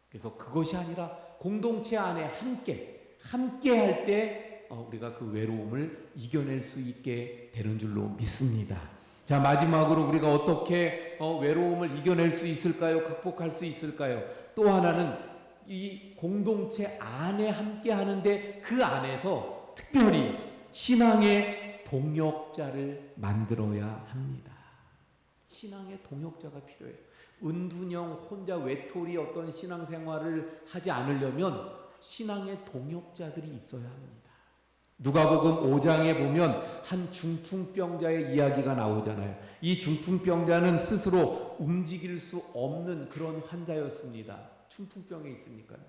그래서 그것이 아니라 공동체 안에 함께 할 때 우리가 그 외로움을 이겨낼 수 있게 되는 줄로 믿습니다. 자 마지막으로 우리가 어떻게 외로움을 이겨낼 수 있을까요? 극복할 수 있을까요? 또 하나는 이 공동체 안에 함께 하는데 그 안에서 특별히 신앙의 동역자를 만들어야 합니다. 신앙의 동역자가 필요해요. 은둔형 혼자 외톨이 어떤 신앙생활을 하지 않으려면 신앙의 동역자들이 있어야 합니다. 누가복음 5장에 보면 한 중풍병자의 이야기가 나오잖아요. 이 중풍병자는 스스로 움직일 수 없는 그런 환자였습니다. 중풍병에 있으니까요.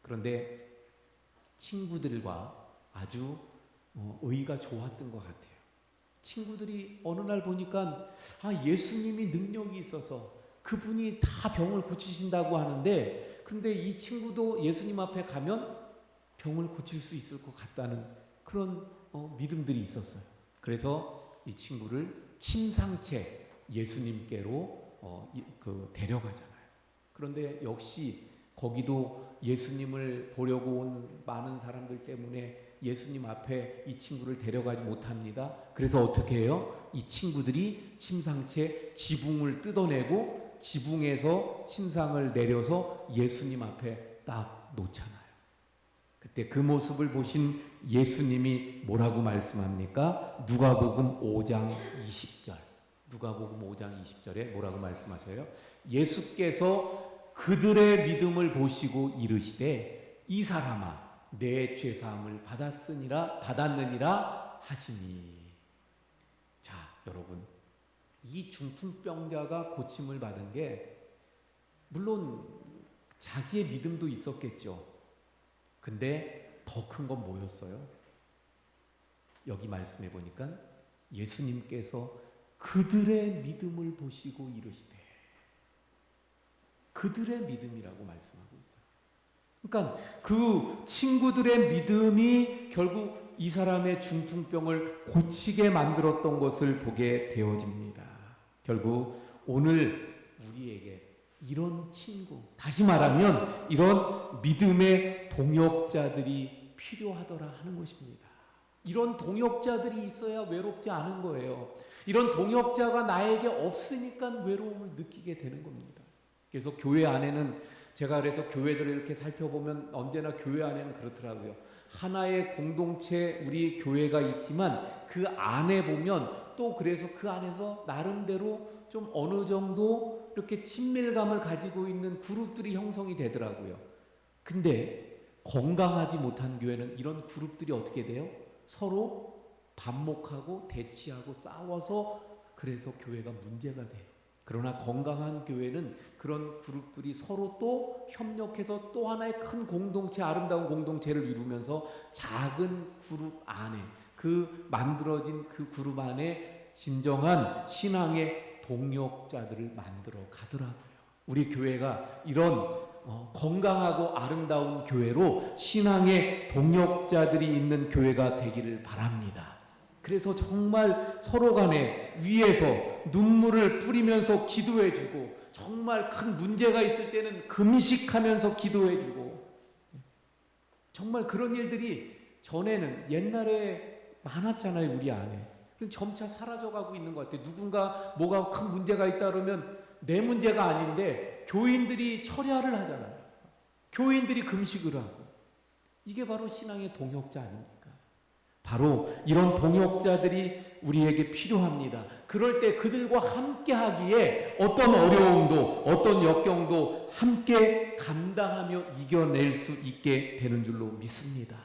그런데 친구들과 아주 의가 좋았던 것 같아요. 친구들이 어느 날 보니까 예수님이 능력이 있어서 그분이 다 병을 고치신다고 하는데 근데 이 친구도 예수님 앞에 가면 병을 고칠 수 있을 것 같다는 그런 믿음들이 있었어요. 그래서 이 친구를 침상채 예수님께로 데려가잖아요. 그런데 역시 거기도 예수님을 보려고 온 많은 사람들 때문에 예수님 앞에 이 친구를 데려가지 못합니다. 그래서 어떻게 해요? 이 친구들이 침상채 지붕을 뜯어내고 지붕에서 침상을 내려서 예수님 앞에 딱 놓잖아요. 그때 그 모습을 보신 예수님이 뭐라고 말씀합니까? 누가복음 5장 20절. 누가복음 5장 20절에 뭐라고 말씀하세요? 예수께서 그들의 믿음을 보시고 이르시되 이 사람아 내 죄사함을 받았느니라 하시니. 자 여러분 이 중풍병자가 고침을 받은 게 물론 자기의 믿음도 있었겠죠. 근데 더 큰 건 뭐였어요? 여기 말씀해 보니까 예수님께서 그들의 믿음을 보시고 이르시되 그들의 믿음이라고 말씀하고 있어요. 그러니까 그 친구들의 믿음이 결국 이 사람의 중풍병을 고치게 만들었던 것을 보게 되어집니다. 결국 오늘 우리에게 이런 친구, 다시 말하면 이런 믿음의 동역자들이 필요하더라 하는 것입니다. 이런 동역자들이 있어야 외롭지 않은 거예요. 이런 동역자가 나에게 없으니까 외로움을 느끼게 되는 겁니다. 그래서 교회 안에는 제가 그래서 교회들을 이렇게 살펴보면 언제나 교회 안에는 그렇더라고요. 하나의 공동체 우리 교회가 있지만 그 안에 보면 또 그래서 그 안에서 나름대로 좀 어느 정도 이렇게 친밀감을 가지고 있는 그룹들이 형성이 되더라고요. 근데 건강하지 못한 교회는 이런 그룹들이 어떻게 돼요? 서로 반목하고 대치하고 싸워서 그래서 교회가 문제가 돼요. 그러나 건강한 교회는 그런 그룹들이 서로 또 협력해서 또 하나의 큰 공동체, 아름다운 공동체를 이루면서 작은 그룹 안에, 그 만들어진 그 그룹 안에 진정한 신앙의 동역자들을 만들어 가더라고요. 우리 교회가 이런 건강하고 아름다운 교회로 신앙의 동역자들이 있는 교회가 되기를 바랍니다. 그래서 정말 서로 간에 위에서 눈물을 뿌리면서 기도해주고, 정말 큰 문제가 있을 때는 금식하면서 기도해주고, 정말 그런 일들이 전에는 옛날에 많았잖아요. 우리 안에. 점차 사라져가고 있는 것 같아요. 누군가 뭐가 큰 문제가 있다 그러면 내 문제가 아닌데 교인들이 철야를 하잖아요. 교인들이 금식을 하고. 이게 바로 신앙의 동역자 아닙니까? 바로 이런 동역자들이 우리에게 필요합니다. 그럴 때 그들과 함께 하기에 어떤 어려움도, 어떤 역경도 함께 감당하며 이겨낼 수 있게 되는 줄로 믿습니다.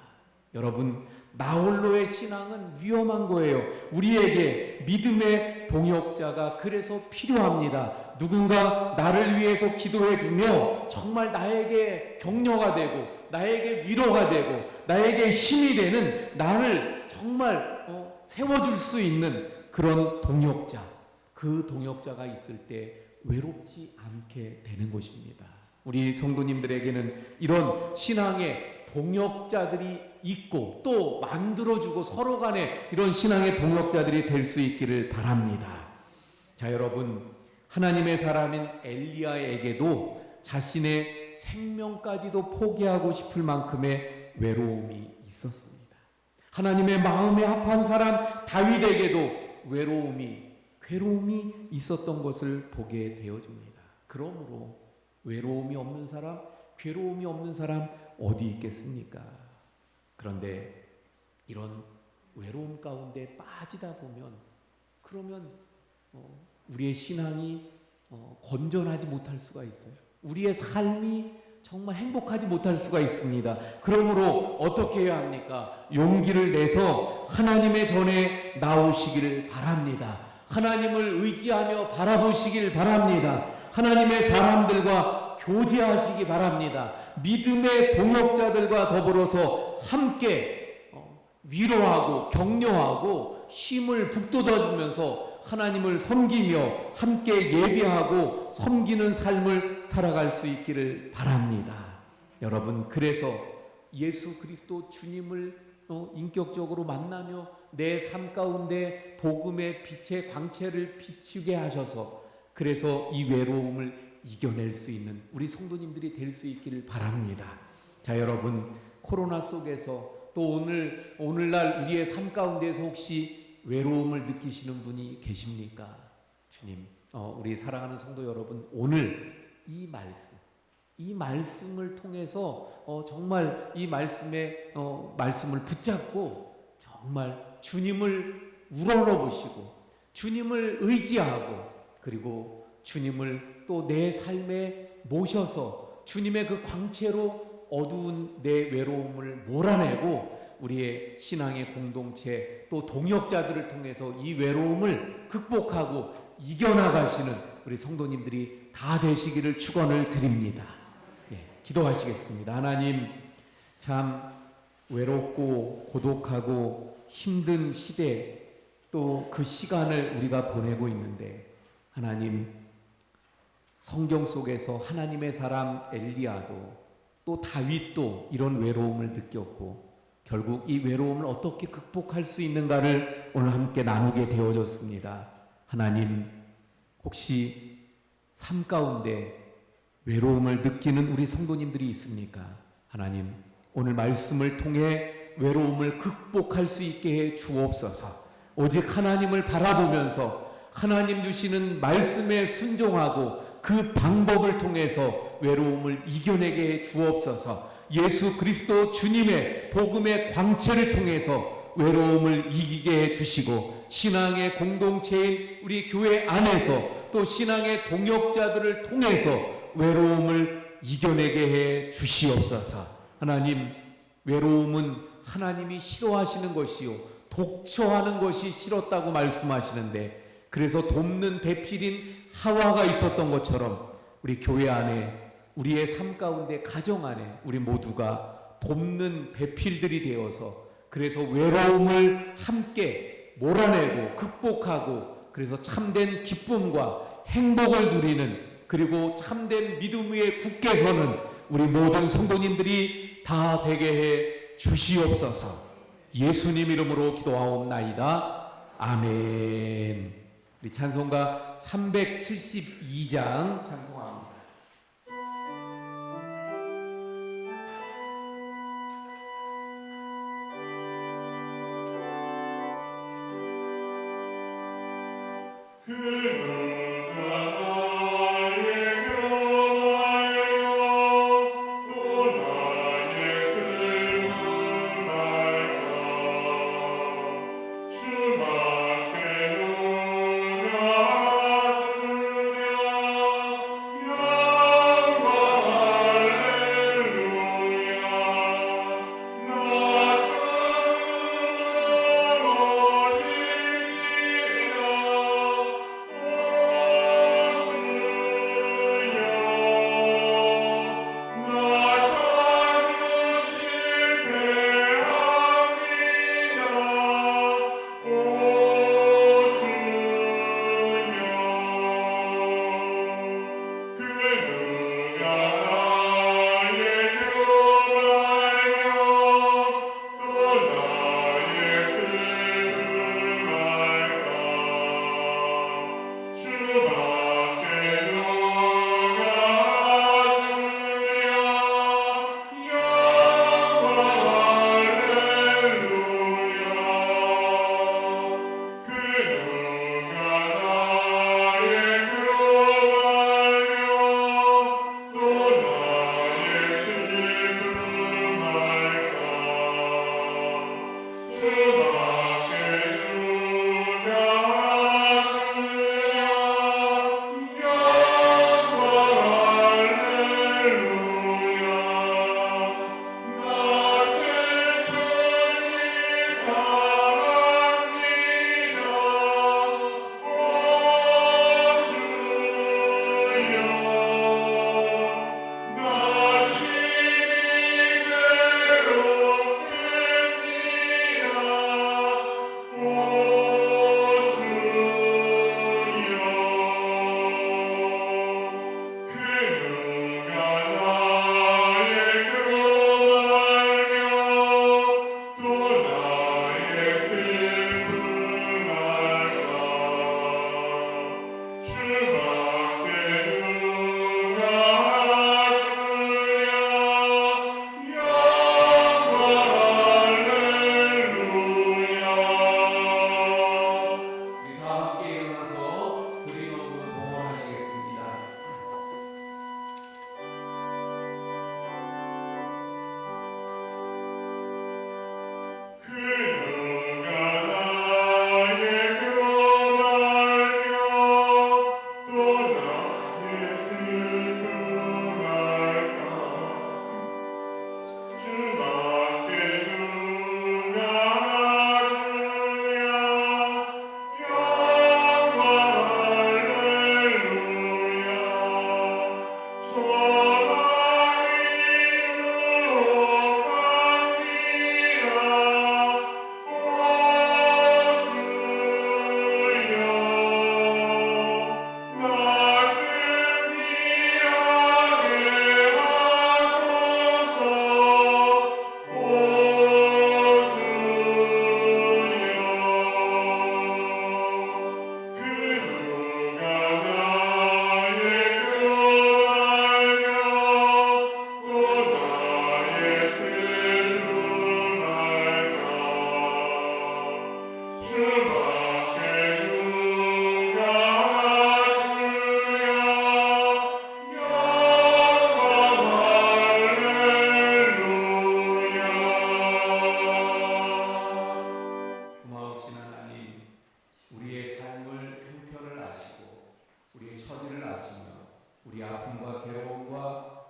여러분, 나 홀로의 신앙은 위험한 거예요. 우리에게 믿음의 동역자가 그래서 필요합니다. 누군가 나를 위해서 기도해 주며 정말 나에게 격려가 되고, 나에게 위로가 되고, 나에게 힘이 되는, 나를 정말 세워줄 수 있는 그런 동역자, 그 동역자가 있을 때 외롭지 않게 되는 것입니다. 우리 성도님들에게는 이런 신앙의 동역자들이 있고 또 만들어주고 서로 간에 이런 신앙의 동역자들이 될 수 있기를 바랍니다. 자, 여러분, 하나님의 사람인 엘리야에게도 자신의 생명까지도 포기하고 싶을 만큼의 외로움이 있었습니다. 하나님의 마음에 합한 사람 다윗에게도 괴로움이 있었던 것을 보게 되어집니다. 그러므로 외로움이 없는 사람, 괴로움이 없는 사람 어디 있겠습니까? 그런데 이런 외로움 가운데 빠지다 보면, 그러면 우리의 신앙이 건전하지 못할 수가 있어요. 우리의 삶이 정말 행복하지 못할 수가 있습니다. 그러므로 어떻게 해야 합니까? 용기를 내서 하나님의 전에 나오시기를 바랍니다. 하나님을 의지하며 바라보시길 바랍니다. 하나님의 사람들과 교제하시기 바랍니다. 믿음의 동역자들과 더불어서 함께 위로하고 격려하고 힘을 북돋아주면서 하나님을 섬기며 함께 예배하고 섬기는 삶을 살아갈 수 있기를 바랍니다. 여러분, 그래서 예수 그리스도 주님을 인격적으로 만나며 내 삶 가운데 복음의 빛의 광채를 비추게 하셔서, 그래서 이 외로움을 이겨낼 수 있는 우리 성도님들이 될 수 있기를 바랍니다. 자, 여러분, 코로나 속에서 또 오늘날 우리의 삶 가운데서 혹시 외로움을 느끼시는 분이 계십니까? 주님, 우리 사랑하는 성도 여러분, 오늘 이 말씀을 통해서 정말 이 말씀을 붙잡고 정말 주님을 우러러보시고 주님을 의지하고, 그리고 주님을 또 내 삶에 모셔서 주님의 그 광채로 어두운 내 외로움을 몰아내고 우리의 신앙의 공동체 또 동역자들을 통해서 이 외로움을 극복하고 이겨나가시는 우리 성도님들이 다 되시기를 축원을 드립니다. 기도하시겠습니다. 하나님, 참 외롭고 고독하고 힘든 시대, 또 그 시간을 우리가 보내고 있는데, 하나님, 성경 속에서 하나님의 사람 엘리야도 또 다윗도 이런 외로움을 느꼈고 결국 이 외로움을 어떻게 극복할 수 있는가를 오늘 함께 나누게 되어졌습니다. 하나님, 혹시 삶 가운데 외로움을 느끼는 우리 성도님들이 있습니까? 하나님, 오늘 말씀을 통해 외로움을 극복할 수 있게 해 주옵소서. 오직 하나님을 바라보면서 하나님 주시는 말씀에 순종하고 그 방법을 통해서 외로움을 이겨내게 해 주옵소서. 예수 그리스도 주님의 복음의 광채를 통해서 외로움을 이기게 해 주시고, 신앙의 공동체인 우리 교회 안에서 또 신앙의 동역자들을 통해서 외로움을 이겨내게 해 주시옵소서. 하나님, 외로움은 하나님이 싫어하시는 것이요 독초하는 것이 싫었다고 말씀하시는데, 그래서 돕는 배필인 하와가 있었던 것처럼 우리 교회 안에, 우리의 삶 가운데, 가정 안에 우리 모두가 돕는 배필들이 되어서, 그래서 외로움을 함께 몰아내고 극복하고, 그래서 참된 기쁨과 행복을 누리는, 그리고 참된 믿음 위에 굳게 서는 우리 모든 성도님들이 다 되게 해 주시옵소서. 예수님 이름으로 기도하옵나이다. 아멘. 우리 찬송가 372장 찬송합니다.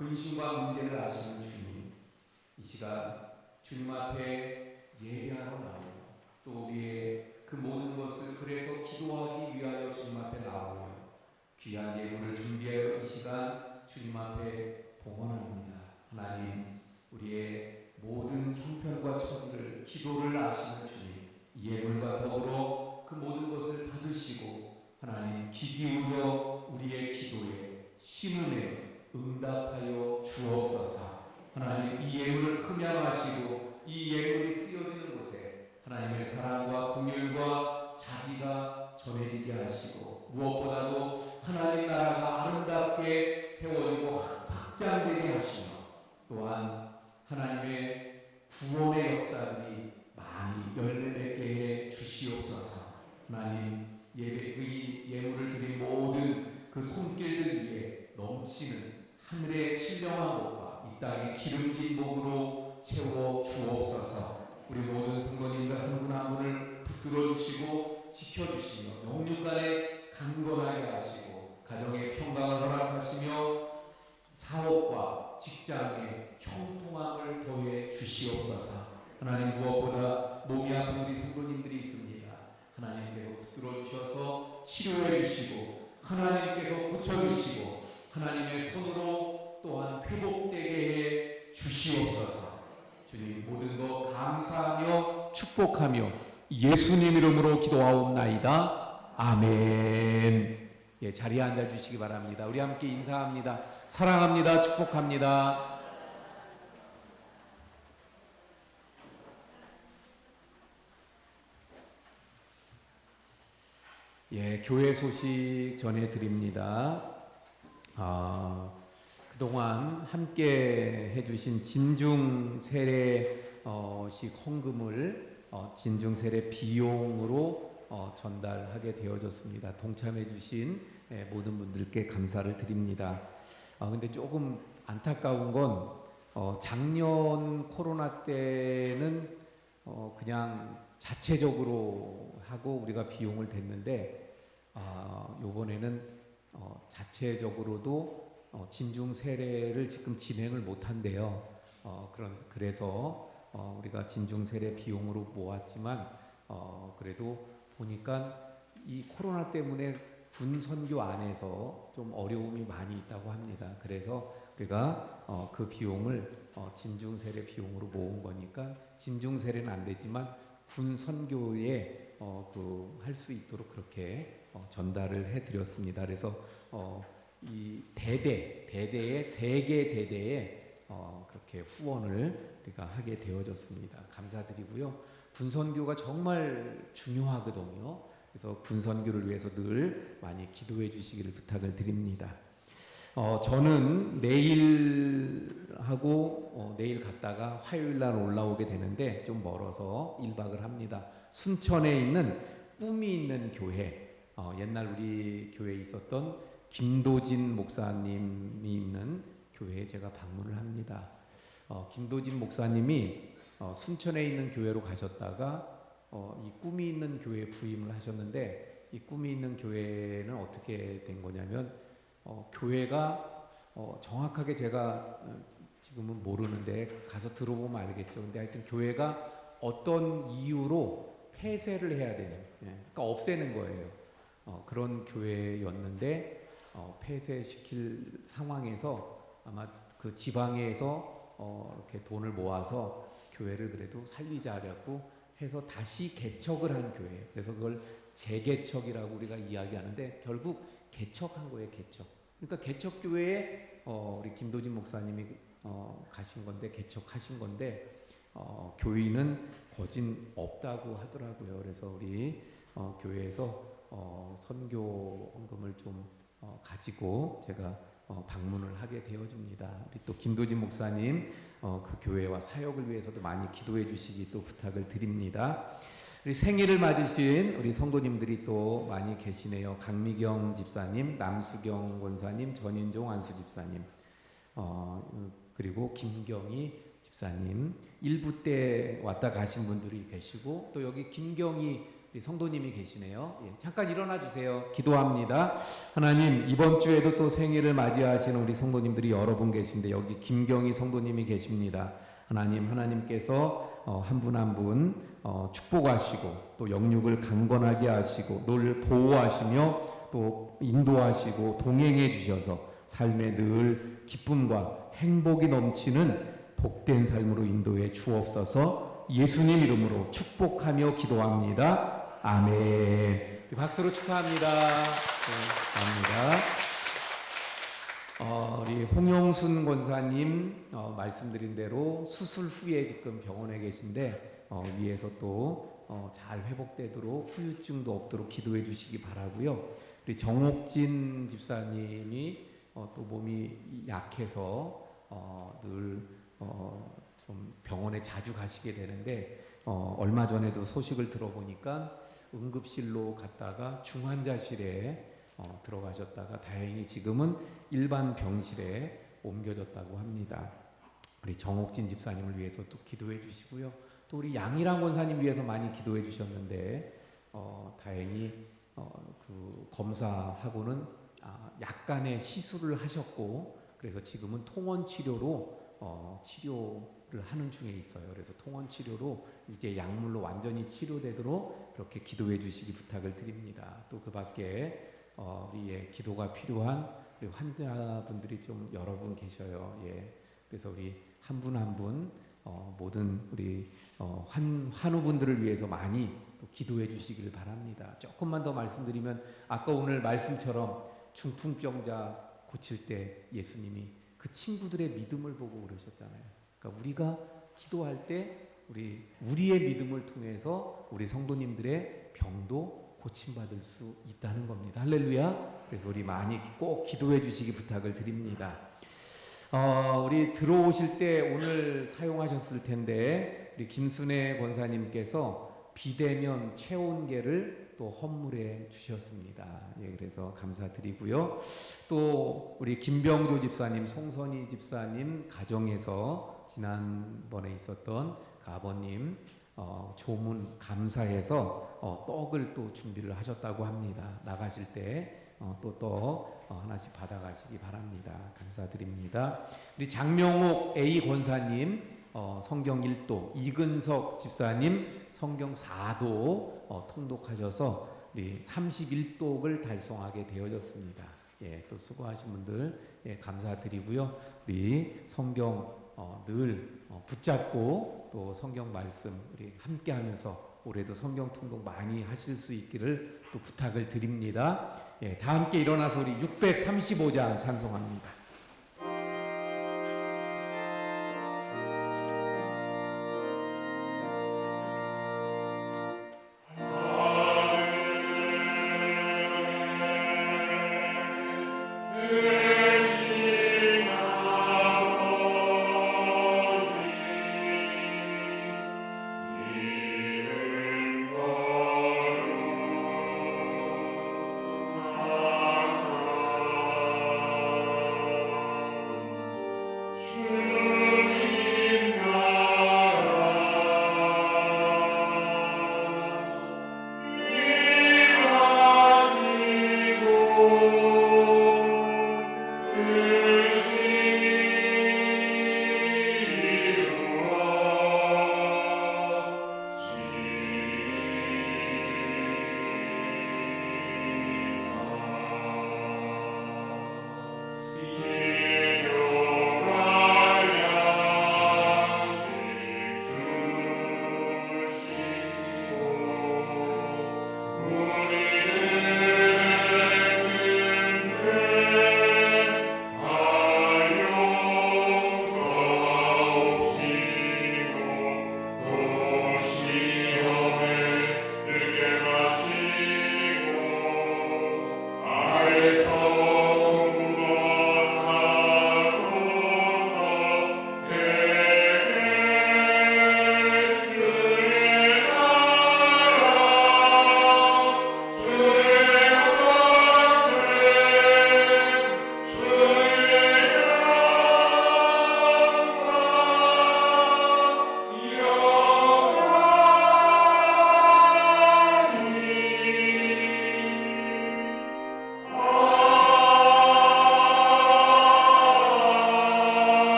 근심과 문제를 아시는 주님, 이 시간 주님 앞에 예배하러 나오며 또 우리의 그 모든 것을 그래서 기도하기 위하여 주님 앞에 나오며 귀한 예물을 준비하여 이 시간 주님 앞에 봉헌합니다. 하나님, 우리의 모든 형편과 처지를, 기도를 아시는 주님, 이 예물과 더불어 그 모든 것을 받으시고 하나님 귀 기울여 우리의 기도에 신음에 응답하여 주옵소서. 하나님, 이 예물을 흠양하시고 이 예물이 쓰여지는 곳에 하나님의 사랑과 긍휼과 자비가 전해지게 하시고, 무엇보다도 하나님 나라가 아름답게 세워지고 확장되게 하시며, 또한 하나님의 구원의 역사들이 많이 열매맺게 해 주시옵소서. 하나님, 이 예물을 드린 모든 그 손길들 위에 넘치는 하늘의 신령한 복과 이 땅의 기름진 복으로 채워 주옵소서. 우리 모든 성도님들 한 분 한 분을 붙들어 주시고 지켜주시며 영육간에 강건하게 하시고 가정의 평강을 허락하시며 사업과 직장의 형통함을 더해 주시옵소서. 하나님, 무엇보다 몸이 아픈 우리 성도님들이 있습니다. 하나님께서 붙들어 주셔서 치료해 주시고 하나님께서 고쳐주시고 하나님의 손으로 또한 회복되게 해 주시옵소서. 주님, 모든 것 감사하며 축복하며 예수님 이름으로 기도하옵나이다. 아멘. 예, 자리에 앉아 주시기 바랍니다. 우리 함께 인사합니다. 사랑합니다. 축복합니다. 예, 교회 소식 전해드립니다. 그동안 함께 해주신 진중 세례식 헌금을 진중 세례 비용으로 전달하게 되어졌습니다. 동참해주신 모든 분들께 감사를 드립니다. 근데 조금 안타까운 건 작년 코로나 때는 그냥 자체적으로 하고 우리가 비용을 댔는데 요번에는 자체적으로도 진중 세례를 지금 진행을 못 한대요. 그래서 우리가 진중 세례 비용으로 모았지만 그래도 보니까 이 코로나 때문에 군 선교 안에서 좀 어려움이 많이 있다고 합니다. 그래서 우리가 그 비용을 진중 세례 비용으로 모은 거니까 진중 세례는 안 되지만 군 선교에 할 수 있도록 그렇게 전달을 해드렸습니다. 그래서 이 대대의 세계 대대에 그렇게 후원을 우리가 하게 되어졌습니다. 감사드리고요. 군선교가 정말 중요하거든요. 그래서 군선교를 위해서 늘 많이 기도해 주시기를 부탁을 드립니다. 저는 내일 갔다가 화요일 날 올라오게 되는데 좀 멀어서 1박을 합니다. 순천에 있는 꿈이 있는 교회, 옛날 우리 교회에 있었던 김도진 목사님이 있는 교회에 제가 방문을 합니다. 김도진 목사님이 순천에 있는 교회로 가셨다가 이 꿈이 있는 교회에 부임을 하셨는데, 이 꿈이 있는 교회는 어떻게 된 거냐면 교회가 정확하게 제가 지금은 모르는데 가서 들어보면 알겠죠. 근데 하여튼 교회가 어떤 이유로 폐쇄를 해야 되는, 그러니까 없애는 거예요. 그런 교회였는데 폐쇄시킬 상황에서 아마 그 지방에서 이렇게 돈을 모아서 교회를 그래도 살리자고 해서 다시 개척을 한 교회. 그래서 그걸 재개척이라고 우리가 이야기하는데 결국 개척한 거예요, 개척. 그러니까 개척교회에 우리 김도진 목사님이 가신 건데, 개척하신 건데 교인은 거진 없다고 하더라고요. 그래서 우리 교회에서 선교 헌금을 좀 가지고 제가 방문을 하게 되어집니다. 우리 또 김도진 목사님 그 교회와 사역을 위해서도 많이 기도해 주시기 또 부탁을 드립니다. 우리 생일을 맞으신 우리 성도님들이 또 많이 계시네요. 강미경 집사님, 남수경 권사님, 전인종 안수 집사님, 그리고 김경희 집사님, 일부 때 왔다 가신 분들이 계시고 또 여기 김경희 성도님이 계시네요. 예, 잠깐 일어나 주세요. 기도합니다. 하나님, 이번 주에도 또 생일을 맞이하시는 우리 성도님들이 여러 분 계신데 여기 김경희 성도님이 계십니다. 하나님께서 한 분 한 분 축복하시고 또 영육을 강건하게 하시고 늘 보호하시며 또 인도하시고 동행해 주셔서 삶에 늘 기쁨과 행복이 넘치는 복된 삶으로 인도해 주옵소서. 예수님 이름으로 축복하며 기도합니다. 아멘. 박수로 축하합니다. 네, 감사합니다. 우리 홍영순 권사님 말씀드린 대로 수술 후에 지금 병원에 계신데 위에서 또 잘 회복되도록 후유증도 없도록 기도해 주시기 바라고요. 우리 정옥진 집사님이 또 몸이 약해서 늘 좀 병원에 자주 가시게 되는데 얼마 전에도 소식을 들어보니까 응급실로 갔다가 중환자실에 들어가셨다가 다행히 지금은 일반 병실에 옮겨졌다고 합니다. 우리 정옥진 집사님을 위해서 또 기도해 주시고요. 또 우리 양일환 권사님 위해서 많이 기도해 주셨는데 다행히 그 검사하고는 약간의 시술을 하셨고 그래서 지금은 통원 치료로 치료를 하는 중에 있어요. 그래서 통원 치료로 이제 약물로 완전히 치료되도록 그렇게 기도해 주시기 부탁을 드립니다. 또 그 밖에 우리의 기도가 필요한 우리 환자분들이 좀 여러 분 계셔요. 예. 그래서 우리 한 분 한 분 모든 우리 환우분들을 위해서 많이 또 기도해 주시기를 바랍니다. 조금만 더 말씀드리면 아까 오늘 말씀처럼 중풍병자 고칠 때 예수님이 그 친구들의 믿음을 보고 그러셨잖아요. 그러니까 우리가 기도할 때 우리의 믿음을 통해서 우리 성도님들의 병도 고침받을 수 있다는 겁니다. 할렐루야. 그래서 우리 많이 꼭 기도해 주시기 부탁을 드립니다. 우리 들어오실 때 오늘 사용하셨을 텐데 우리 김순애 권사님께서 비대면 체온계를 또 헌물해 주셨습니다. 예, 그래서 감사드리고요. 또 우리 김병조 집사님, 송선희 집사님 가정에서 지난번에 있었던 그 아버님 조문 감사해서 떡을 또 준비를 하셨다고 합니다. 나가실 때 또 떡 하나씩 받아가시기 바랍니다. 감사드립니다. 우리 장명옥 A 권사님 성경 1도, 이근석 집사님 성경 4도 통독하셔서 우리 31독을 달성하게 되어졌습니다. 예, 또 수고하신 분들 감사드리고요. 우리 성경 늘 붙잡고 또 성경 말씀 우리 함께하면서 올해도 성경 통독 많이 하실 수 있기를 또 부탁을 드립니다. 예, 다 함께 일어나서 우리 635장 찬송합니다.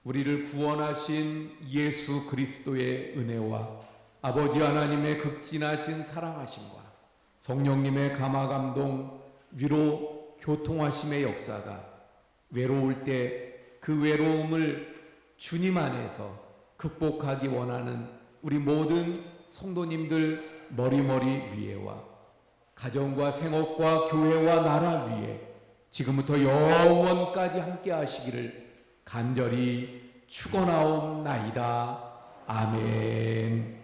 우리를 구원하신 예수 그리스도의 은혜와 아버지 하나님의 극진하신 사랑하심과 성령님의 감화감동, 위로, 교통하심의 역사가 외로울 때 그 외로움을 주님 안에서 극복하기 원하는 우리 모든 성도님들 머리머리 위에와 가정과 생업과 교회와 나라 위에 지금부터 영원까지 함께 하시기를 간절히 축원하옵나이다. 아멘.